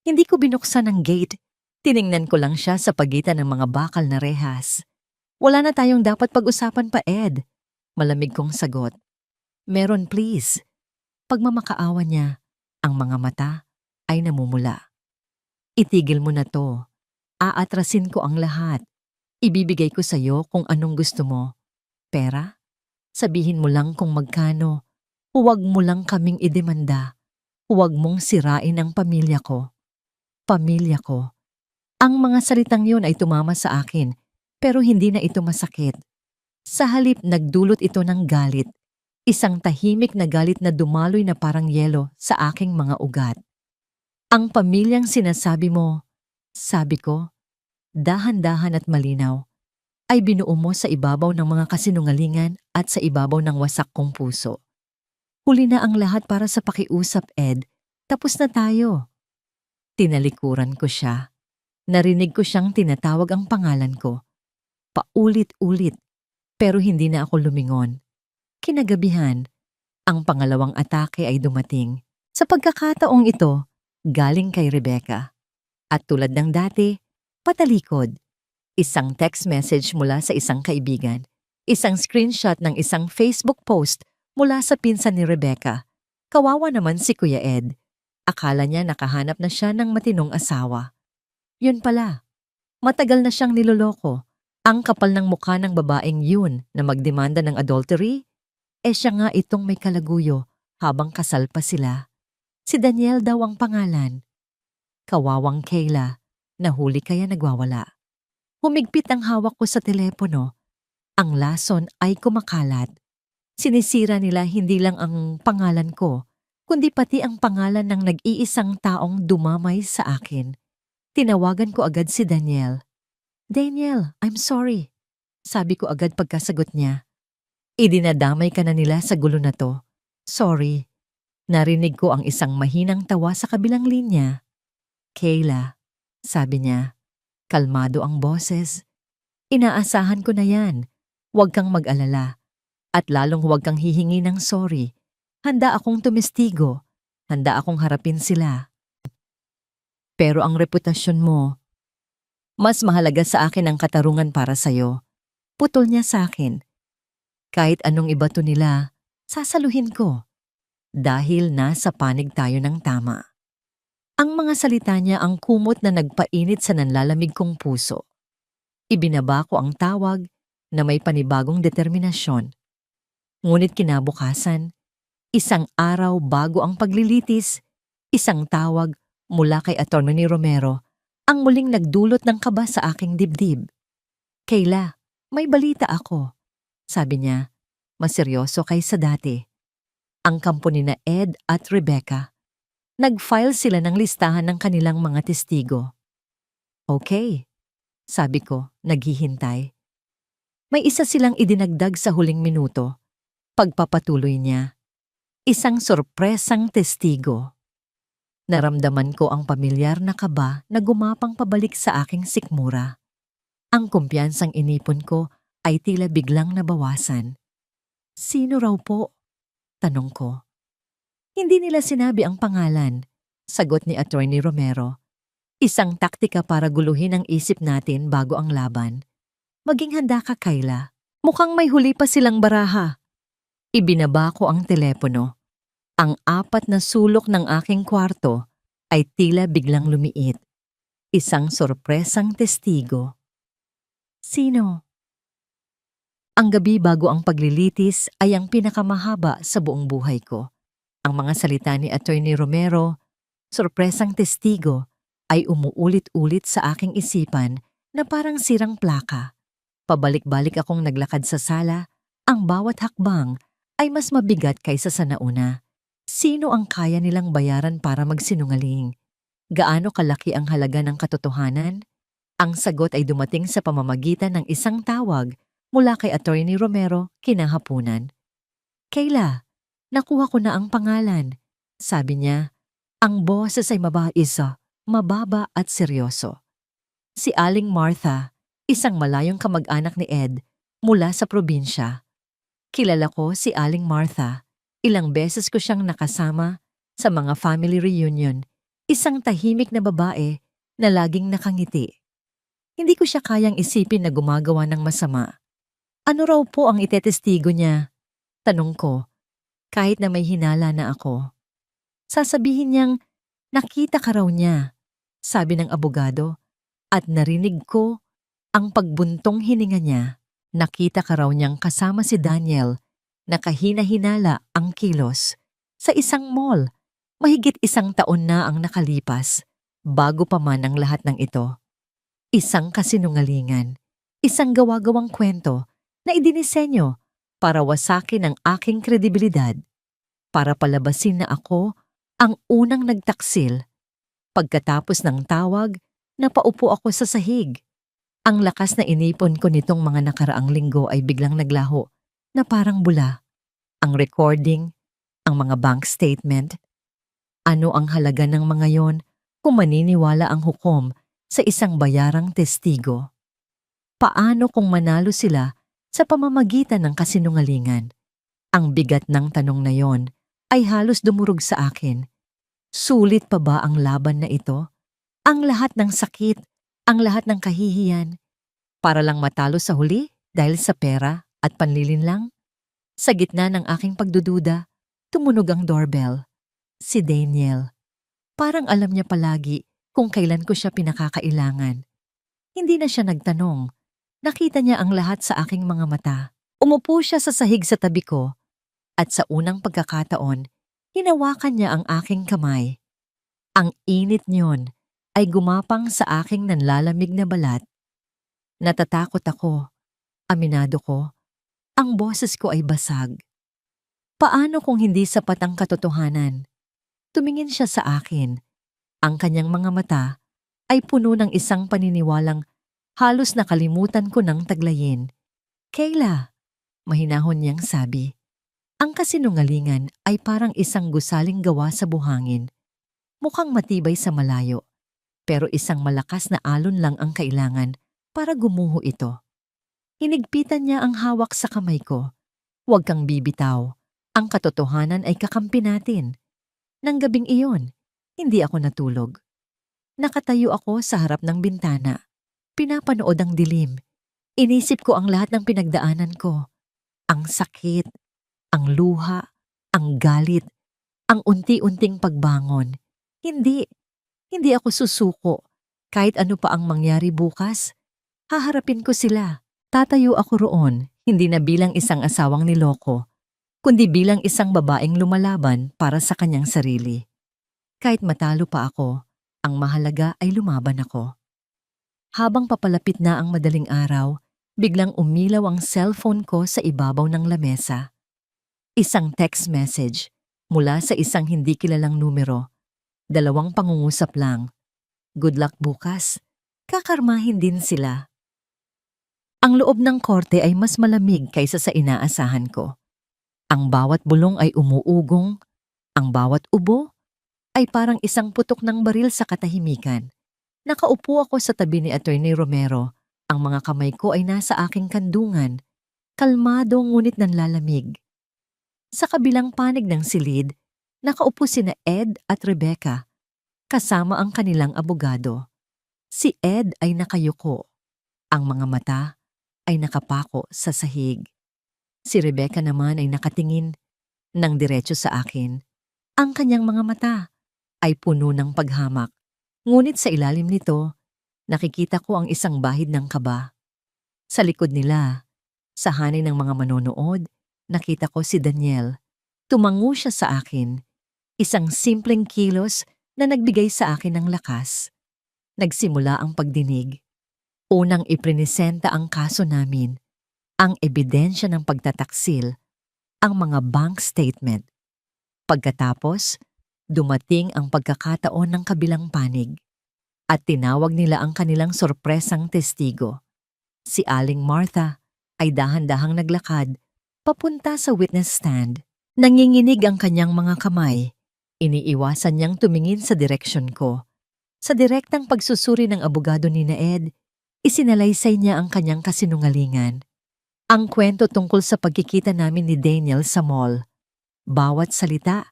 Hindi ko binuksan ang gate. Tiningnan ko lang siya sa pagitan ng mga bakal na rehas. "Wala na tayong dapat pag-usapan pa, Ed." Malamig kong sagot. "Meron, please." Pagmamakaawa niya, ang mga mata ay namumula. "Itigil mo na to. Aatrasin ko ang lahat. Ibibigay ko sa'yo kung anong gusto mo. Pera? Sabihin mo lang kung magkano. Huwag mo lang kaming idemanda. Huwag mong sirain ang pamilya ko." Pamilya ko. Ang mga salitang yun ay tumama sa akin, pero hindi na ito masakit. Sa halip nagdulot ito ng galit. Isang tahimik na galit na dumaloy na parang yelo sa aking mga ugat. "Ang pamilyang sinasabi mo," sabi ko, dahan-dahan at malinaw, "ay binuo mo sa ibabaw ng mga kasinungalingan at sa ibabaw ng wasak kong puso. Huli na ang lahat para sa pakiusap, Ed. Tapos na tayo." Tinalikuran ko siya. Narinig ko siyang tinatawag ang pangalan ko. Paulit-ulit, pero hindi na ako lumingon. Kinagabihan, ang pangalawang atake ay dumating. Sa pagkakataong ito, galing kay Rebecca. At tulad ng dati, patalikod. Isang text message mula sa isang kaibigan. Isang screenshot ng isang Facebook post mula sa pinsan ni Rebecca. Kawawa naman si Kuya Ed. Akala niya nakahanap na siya ng matinong asawa. Yun pala, matagal na siyang niloloko. Ang kapal ng mukha ng babaeng yun na magdemanda ng adultery, siya nga itong may kalaguyo habang kasal pa sila. Si Daniel daw ang pangalan. Kawawang Kayla, nahuli kaya nagwawala. Humigpit ang hawak ko sa telepono. Ang lason ay kumakalat. Sinisira nila hindi lang ang pangalan ko, kundi pati ang pangalan ng nag-iisang taong dumamay sa akin. Tinawagan ko agad si Daniel. "Daniel, I'm sorry," sabi ko agad pagkasagot niya. "Idinadamay ka na nila sa gulo na to. Sorry." Narinig ko ang isang mahinang tawa sa kabilang linya. "Kayla," sabi niya, kalmado ang boses. "Inaasahan ko na yan. Huwag kang mag-alala. At lalong huwag kang hihingi ng sorry. Handa akong tumestigo. Handa akong harapin sila. Pero ang reputasyon mo, mas mahalaga sa akin ang katarungan para sa'yo." Putol niya sa akin. "Kahit anong ibato nila, sasaluhin ko. Dahil nasa panig tayo ng tama." Ang mga salita niya ang kumot na nagpainit sa nanlalamig kong puso. Ibinaba ko ang tawag na may panibagong determinasyon. Ngunit kinabukasan, isang araw bago ang paglilitis, isang tawag mula kay Atty. Romero ang muling nagdulot ng kaba sa aking dibdib. "Kayla, may balita ako," sabi niya, maseryoso kaysa dati. "Ang kampo ni na Ed at Rebecca. Nag-file sila ng listahan ng kanilang mga testigo." "Okay," sabi ko, naghihintay. "May isa silang idinagdag sa huling minuto." Pagpapatuloy niya, "Isang sorpresang testigo." Naramdaman ko ang pamilyar na kaba na gumapang pabalik sa aking sikmura. Ang kumpiyansang inipon ko ay tila biglang nabawasan. "Sino raw po?" tanong ko. "Hindi nila sinabi ang pangalan," sagot ni Atty. Romero. "Isang taktika para guluhin ang isip natin bago ang laban. Maging handa ka, Kayla. Mukhang may huli pa silang baraha." Ibinaba ko ang telepono. Ang 4 na sulok ng aking kwarto ay tila biglang lumiit. Isang sorpresang testigo. Sino? Ang gabi bago ang paglilitis ay ang pinakamahaba sa buong buhay ko. Ang mga salita ni Atty. Romero, sorpresang testigo, ay umuulit-ulit sa aking isipan na parang sirang plaka. Pabalik-balik akong naglakad sa sala, ang bawat hakbang ay mas mabigat kaysa sa nauna. Sino ang kaya nilang bayaran para magsinungaling? Gaano kalaki ang halaga ng katotohanan? Ang sagot ay dumating sa pamamagitan ng isang tawag mula kay Attorney Romero kinahapunan. Kayla, nakuha ko na ang pangalan. Sabi niya, ang boses ay mababa at seryoso. Si Aling Martha, isang malayong kamag-anak ni Ed mula sa probinsya. Kilala ko si Aling Martha. Ilang beses ko siyang nakasama sa mga family reunion. Isang tahimik na babae na laging nakangiti. Hindi ko siya kayang isipin na gumagawa ng masama. Ano raw po ang itetestigo niya? Tanong ko, kahit na may hinala na ako. Sasabihin niyang, nakita ka raw niya, sabi ng abogado, at narinig ko ang pagbuntong hininga niya. Nakita ka raw niyang kasama si Daniel, nakahina-hinala ang kilos, sa isang mall. Mahigit 1 taon na ang nakalipas, bago pa man ang lahat ng ito. Isang kasinungalingan, isang gawa-gawang kwento na idinisenyo para wasakin ang aking kredibilidad, para palabasin na ako ang unang nagtaksil. Pagkatapos ng tawag, napaupo ako sa sahig. Ang lakas na inipon ko nitong mga nakaraang linggo ay biglang naglaho na parang bula. Ang recording, ang mga bank statement. Ano ang halaga ng mga yon kung maniniwala ang hukom sa isang bayarang testigo? Paano kung manalo sila sa pamamagitan ng kasinungalingan? Ang bigat ng tanong na yon ay halos dumurog sa akin. Sulit pa ba ang laban na ito? Ang lahat ng sakit, ang lahat ng kahihiyan, para lang matalo sa huli dahil sa pera at panlilinlang? Sa gitna ng aking pagdududa, tumunog ang doorbell. Si Daniel. Parang alam niya palagi kung kailan ko siya pinakakailangan. Hindi na siya nagtanong. Nakita niya ang lahat sa aking mga mata. Umupo siya sa sahig sa tabi ko at sa unang pagkakataon, hinawakan niya ang aking kamay. Ang init niyon ay gumapang sa aking nanlalamig na balat. Natatakot ako. Aminado ko. Ang boses ko ay basag. Paano kung hindi sapat ang katotohanan? Tumingin siya sa akin. Ang kanyang mga mata ay puno ng isang paniniwalang halos nakalimutan ko ng taglayin. Kayla, mahinahon niyang sabi. Ang kasinungalingan ay parang isang gusaling gawa sa buhangin. Mukhang matibay sa malayo, pero isang malakas na alon lang ang kailangan para gumuho ito. Hinigpitan niya ang hawak sa kamay ko. Huwag kang bibitaw. Ang katotohanan ay kakampi natin. Nang gabing iyon, hindi ako natulog. Nakatayo ako sa harap ng bintana. Pinapanood ang dilim. Inisip ko ang lahat ng pinagdaanan ko. Ang sakit, ang luha, ang galit, ang unti-unting pagbangon. Hindi ako susuko. Kahit ano pa ang mangyari bukas, haharapin ko sila. Tatayo ako roon, hindi na bilang isang asawang niloko, kundi bilang isang babaeng lumalaban para sa kanyang sarili. Kahit matalo pa ako, ang mahalaga ay lumaban ako. Habang papalapit na ang madaling araw, biglang umilaw ang cellphone ko sa ibabaw ng lamesa. Isang text message mula sa isang hindi kilalang numero. 2 pangungusap lang. Good luck bukas. Kakarmahin din sila. Ang loob ng korte ay mas malamig kaysa sa inaasahan ko. Ang bawat bulong ay umuugong, ang bawat ubo ay parang isang putok ng baril sa katahimikan. Nakaupo ako sa tabi ni Attorney Romero. Ang mga kamay ko ay nasa aking kandungan, kalmado ngunit nanlalamig. Sa kabilang panig ng silid, nakaupo sina Ed at Rebecca, kasama ang kanilang abogado. Si Ed ay nakayuko. Ang mga mata ay nakapako sa sahig. Si Rebecca naman ay nakatingin ng diretso sa akin. Ang kanyang mga mata ay puno ng paghamak. Ngunit sa ilalim nito, nakikita ko ang isang bahid ng kaba. Sa likod nila, sa hanay ng mga manonood, nakita ko si Daniel. Tumango siya sa akin. Isang simpleng kilos na nagbigay sa akin ng lakas. Nagsimula ang pagdinig. Unang iprinisenta ang kaso namin, ang ebidensya ng pagtataksil, ang mga bank statement. Pagkatapos, dumating ang pagkakataon ng kabilang panig at tinawag nila ang kanilang sorpresang testigo. Si Aling Martha ay dahan-dahang naglakad papunta sa witness stand. Nanginginig ang kanyang mga kamay. Iniiwasan niyang tumingin sa direksyon ko. Sa direktang pagsusuri ng abogado ni na Ed, isinalaysay niya ang kanyang kasinungalingan. Ang kwento tungkol sa pagkikita namin ni Daniel sa mall. Bawat salita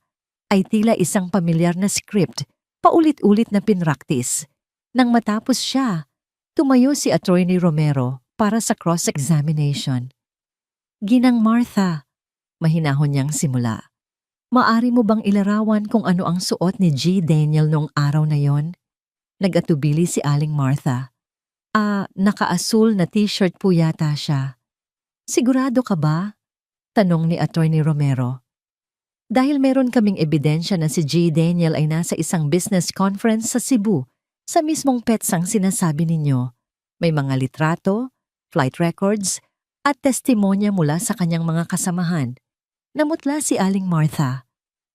ay tila isang pamilyar na script, paulit-ulit na pinraktis. Nang matapos siya, tumayo si Attorney Romero para sa cross-examination. Ginang Martha, mahinahon niyang simula. Maari mo bang ilarawan kung ano ang suot ni G. Daniel noong araw na yon? Nag-atubili si Aling Martha. Naka-asul na t-shirt po yata siya. Sigurado ka ba? Tanong ni Attorney Romero. Dahil meron kaming ebidensya na si G. Daniel ay nasa isang business conference sa Cebu, sa mismong petsang sinasabi ninyo. May mga litrato, flight records, at testimonya mula sa kanyang mga kasamahan. Namutla si Aling Martha.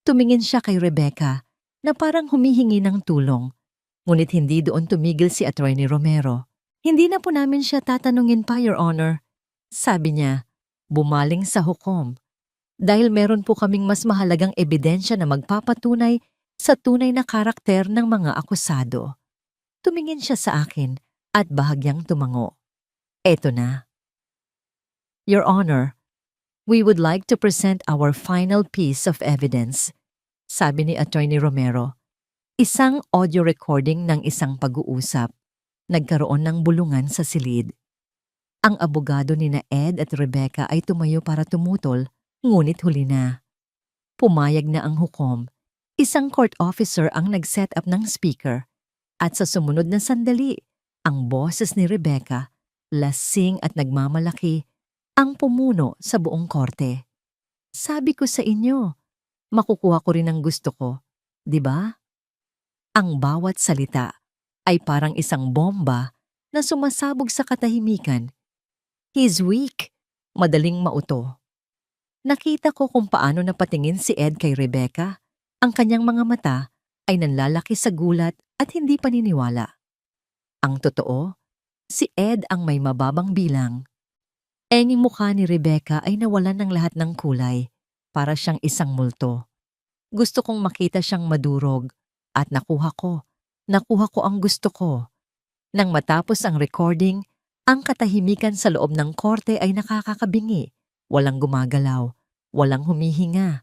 Tumingin siya kay Rebecca na parang humihingi ng tulong. Ngunit hindi doon tumigil si Attorney Romero. Hindi na po namin siya tatanungin pa, Your Honor. Sabi niya, bumaling sa hukom. Dahil meron po kaming mas mahalagang ebidensya na magpapatunay sa tunay na karakter ng mga akusado. Tumingin siya sa akin at bahagyang tumango. Eto na. Your Honor, we would like to present our final piece of evidence, sabi ni Attorney Romero. Isang audio recording ng isang pag-uusap. Nagkaroon ng bulungan sa silid. Ang abogado ni na Ed at Rebecca ay tumayo para tumutol, ngunit huli na. Pumayag na ang hukom. Isang court officer ang nag-set up ng speaker. At sa sumunod na sandali, ang boses ni Rebecca, lasing at nagmamalaki, ang pumuno sa buong korte. Sabi ko sa inyo, makukuha ko rin ang gusto ko, di ba? Ang bawat salita ay parang isang bomba na sumasabog sa katahimikan. He's weak, madaling mauto. Nakita ko kung paano napatingin si Ed kay Rebecca. Ang kanyang mga mata ay nanlalaki sa gulat at hindi paniniwala. Ang totoo, si Ed ang may mababang bilang. Enging mukha ni Rebecca ay nawalan ng lahat ng kulay, para siyang isang multo. Gusto kong makita siyang madurog at nakuha ko ang gusto ko. Nang matapos ang recording, ang katahimikan sa loob ng korte ay nakakakabingi. Walang gumagalaw, walang humihinga.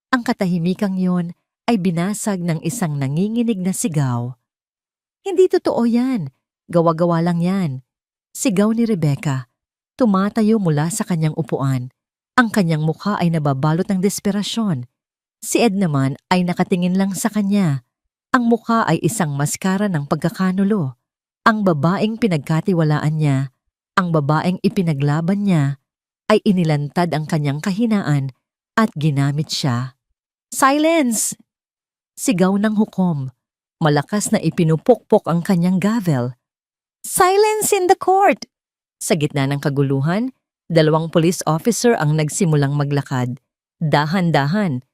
Ang katahimikang yon ay binasag ng isang nanginginig na sigaw. Hindi totoo yan. Gawa-gawa lang yan. Sigaw ni Rebecca. Tumatayo mula sa kanyang upuan. Ang kanyang mukha ay nababalot ng desperasyon. Si Ed naman ay nakatingin lang sa kanya. Ang mukha ay isang maskara ng pagkakanulo. Ang babaeng pinagkatiwalaan niya, ang babaeng ipinaglaban niya, ay inilantad ang kanyang kahinaan at ginamit siya. Silence! Sigaw ng hukom. Malakas na ipinupukpok ang kanyang gavel. Silence in the court! Sa gitna ng kaguluhan, 2 police officer ang nagsimulang maglakad. Dahan-dahan.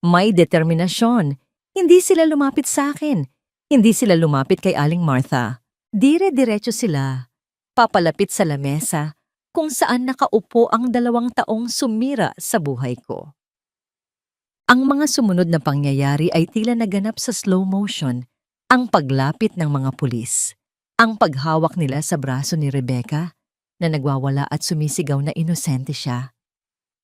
May determinasyon. Hindi sila lumapit sa akin. Hindi sila lumapit kay Aling Martha. Dire-diretso sila. Papalapit sa lamesa kung saan nakaupo ang 2 taong sumira sa buhay ko. Ang mga sumunod na pangyayari ay tila naganap sa slow motion. Ang paglapit ng mga pulis. Ang paghawak nila sa braso ni Rebecca na nagwawala at sumisigaw na inosente siya.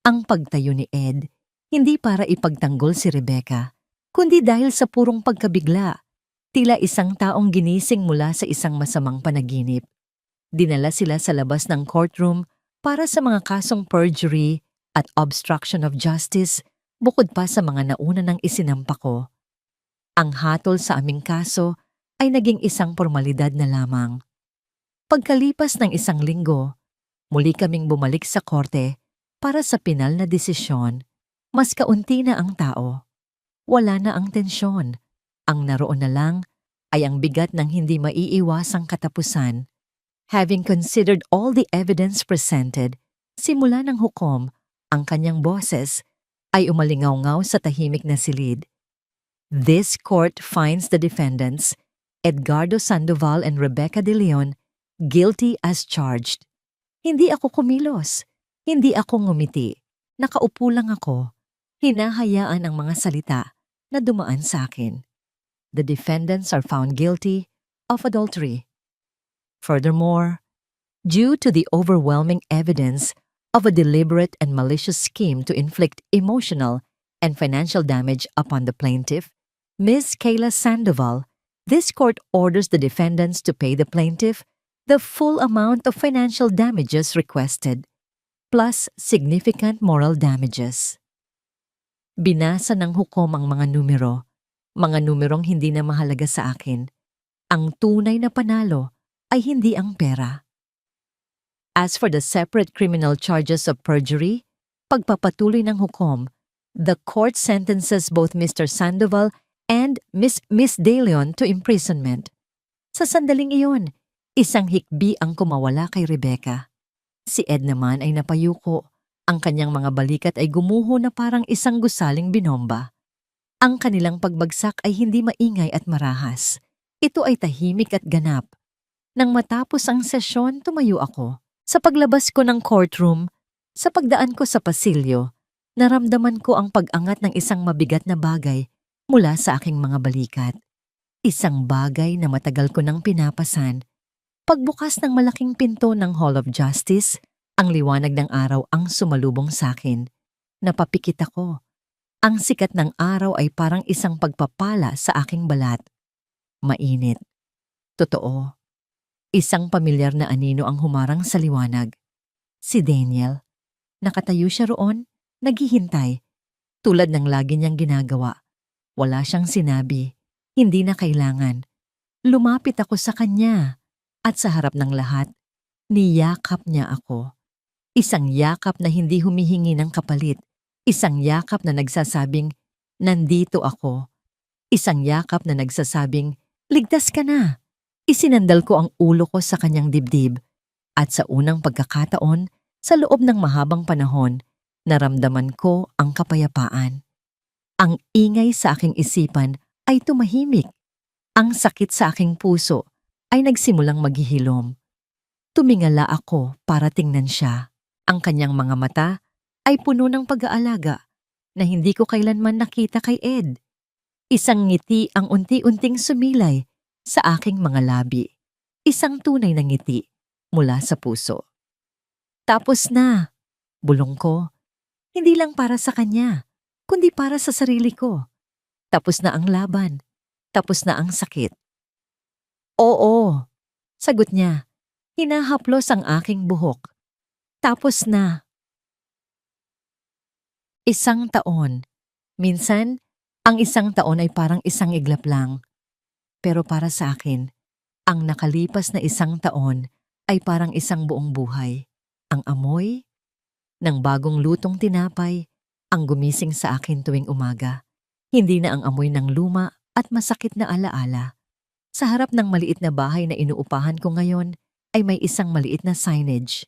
Ang pagtayo ni Ed, hindi para ipagtanggol si Rebecca, kundi dahil sa purong pagkabigla. Tila isang taong ginising mula sa isang masamang panaginip. Dinala sila sa labas ng courtroom para sa mga kasong perjury at obstruction of justice bukod pa sa mga nauna ng isinampa ko. Ang hatol sa aming kaso ay naging isang formalidad na lamang. Pagkalipas ng 1 linggo, muli kaming bumalik sa korte para sa pinal na desisyon. Mas kaunti na ang tao. Wala na ang tensyon. Ang naroon na lang ay ang bigat ng hindi maiiwasang katapusan. Having considered all the evidence presented, simula ng hukom, ang kanyang boses ay umalingaw-ngaw sa tahimik na silid. This court finds the defendants, Edgardo Sandoval and Rebecca De Leon, guilty as charged. Hindi ako kumilos. Hindi ako ngumiti. Nakaupo lang ako. Hinahayaan ang mga salita na dumaan sa akin. The defendants are found guilty of adultery. Furthermore, due to the overwhelming evidence of a deliberate and malicious scheme to inflict emotional and financial damage upon the plaintiff, Ms. Kayla Sandoval, this court orders the defendants to pay the plaintiff the full amount of financial damages requested, plus significant moral damages. Binasa ng hukom ang mga numerong hindi na mahalaga sa akin. Ang tunay na panalo ay hindi ang pera. As for the separate criminal charges of perjury, pagpapatuloy ng hukom, the court sentences both Mr. Sandoval and Miss De Leon to imprisonment. Sa sandaling iyon, isang hikbi ang kumawala kay Rebecca. Si Ed naman ay napayuko. Ang kanyang mga balikat ay gumuho na parang isang gusaling binomba. Ang kanilang pagbagsak ay hindi maingay at marahas. Ito ay tahimik at ganap. Nang matapos ang sesyon, tumayo ako. Sa paglabas ko ng courtroom, sa pagdaan ko sa pasilyo, naramdaman ko ang pag-angat ng isang mabigat na bagay mula sa aking mga balikat. Isang bagay na matagal ko nang pinapasan. Pagbukas ng malaking pinto ng Hall of Justice, ang liwanag ng araw ang sumalubong sa akin. Napapikit ako. Ang sikat ng araw ay parang isang pagpapala sa aking balat. Mainit. Totoo. Isang pamilyar na anino ang humarang sa liwanag. Si Daniel. Nakatayo siya roon, naghihintay. Tulad ng lagi niyang ginagawa. Wala siyang sinabi. Hindi na kailangan. Lumapit ako sa kanya. At sa harap ng lahat, niyakap niya ako. Isang yakap na hindi humihingi ng kapalit. Isang yakap na nagsasabing, nandito ako. Isang yakap na nagsasabing, ligtas ka na. Isinandal ko ang ulo ko sa kanyang dibdib. At sa unang pagkakataon, sa loob ng mahabang panahon, naramdaman ko ang kapayapaan. Ang ingay sa aking isipan ay tumahimik. Ang sakit sa aking puso ay nagsimulang maghihilom. Tumingala ako para tingnan siya. Ang kanyang mga mata ay puno ng pag-aalaga na hindi ko kailanman nakita kay Ed. Isang ngiti ang unti-unting sumilay sa aking mga labi. Isang tunay na ngiti mula sa puso. Tapos na, bulong ko. Hindi lang para sa kanya, kundi para sa sarili ko. Tapos na ang laban. Tapos na ang sakit. Oo, sagot niya. Hinahaplos ang aking buhok. Tapos na. Isang taon. Minsan, ang isang taon ay parang isang iglap lang. Pero para sa akin, ang nakalipas na isang taon ay parang isang buong buhay. Ang amoy ng bagong lutong tinapay ang gumising sa akin tuwing umaga. Hindi na ang amoy ng luma at masakit na alaala. Sa harap ng maliit na bahay na inuupahan ko ngayon ay may isang maliit na signage.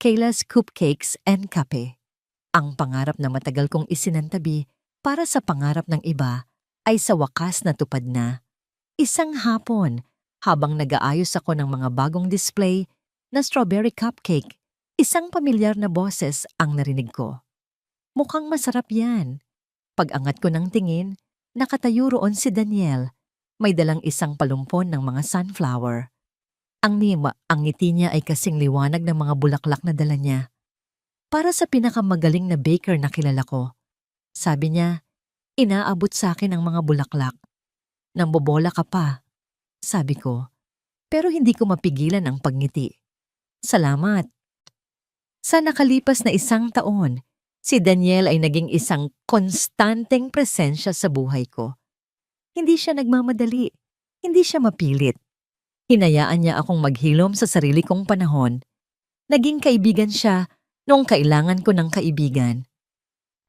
Kayla's Cupcakes and Cafe. Ang pangarap na matagal kong isinantabi para sa pangarap ng iba ay sa wakas natupad na. Isang hapon, habang nag-aayos ako ng mga bagong display na strawberry cupcake, isang pamilyar na boses ang narinig ko. Mukhang masarap yan. Pag-angat ko ng tingin, nakatayo roon si Daniel. May dalang isang palumpon ng mga sunflower. Ang ngiti niya ay kasing liwanag ng mga bulaklak na dala niya. Para sa pinakamagaling na baker na kilala ko. Sabi niya, inaabot sa akin ang mga bulaklak. Nambobola ka pa, sabi ko. Pero hindi ko mapigilan ang pagngiti. Salamat. Sa nakalipas na isang taon, si Daniel ay naging isang konstanteng presensya sa buhay ko. Hindi siya nagmamadali. Hindi siya mapilit. Hinayaan niya akong maghilom sa sarili kong panahon. Naging kaibigan siya noong kailangan ko ng kaibigan.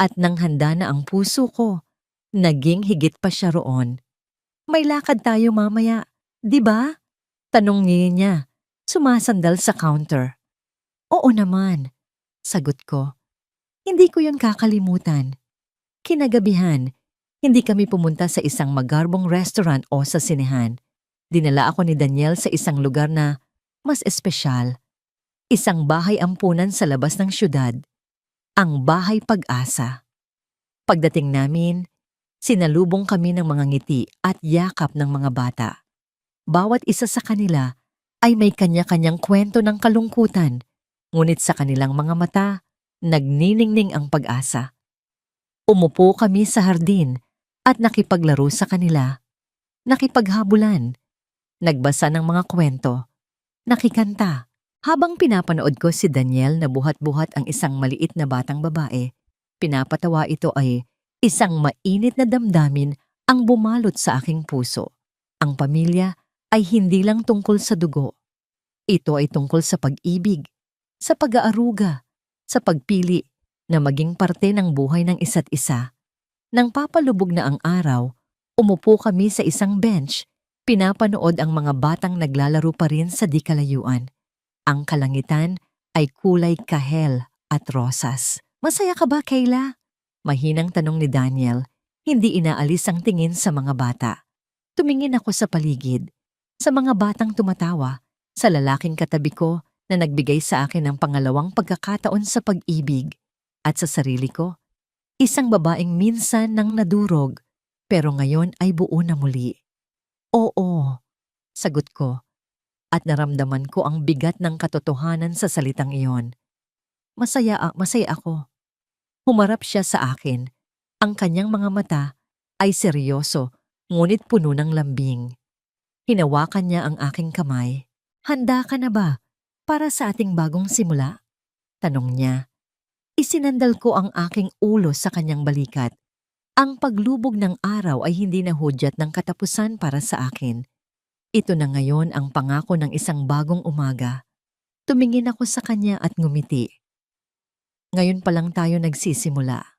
At nang handa na ang puso ko, naging higit pa siya roon. May lakad tayo mamaya, di ba? Tanong niya. Sumasandal sa counter. Oo naman, sagot ko. Hindi ko yun kakalimutan. Kinagabihan, hindi kami pumunta sa isang magarbong restaurant o sa sinehan. Dinala ako ni Daniel sa isang lugar na mas espesyal. Isang bahay ampunan sa labas ng syudad. Ang Bahay Pag-asa. Pagdating namin, sinalubong kami ng mga ngiti at yakap ng mga bata. Bawat isa sa kanila ay may kanya-kanyang kwento ng kalungkutan, ngunit sa kanilang mga mata, nagniningning ang pag-asa. Umupo kami sa hardin at nakipaglaro sa kanila. Nakipaghabulan, nagbasa ng mga kwento, nakikanta. Habang pinapanood ko si Daniel na buhat-buhat ang isang maliit na batang babae, pinapatawa ito ay isang mainit na damdamin ang bumalot sa aking puso. Ang pamilya ay hindi lang tungkol sa dugo. Ito ay tungkol sa pag-ibig, sa pag-aaruga, sa pagpili na maging parte ng buhay ng isa't isa. Nang papalubog na ang araw, umupo kami sa isang bench, pinapanood ang mga batang naglalaro pa rin sa di kalayuan. Ang kalangitan ay kulay kahel at rosas. Masaya ka ba, Kayla? Mahinang tanong ni Daniel, hindi inaalis ang tingin sa mga bata. Tumingin ako sa paligid, sa mga batang tumatawa, sa lalaking katabi ko na nagbigay sa akin ng pangalawang pagkakataon sa pag-ibig, at sa sarili ko, isang babaeng minsan nang nadurog, pero ngayon ay buo na muli. Oo, sagot ko, at naramdaman ko ang bigat ng katotohanan sa salitang iyon. Masaya ako. Humarap siya sa akin. Ang kanyang mga mata ay seryoso, ngunit puno ng lambing. Hinawakan niya ang aking kamay. Handa ka na ba para sa ating bagong simula? Tanong niya. Isinandal ko ang aking ulo sa kanyang balikat. Ang paglubog ng araw ay hindi na hudyat ng katapusan para sa akin. Ito na ngayon ang pangako ng isang bagong umaga. Tumingin ako sa kanya at ngumiti. Ngayon pa lang tayo nagsisimula.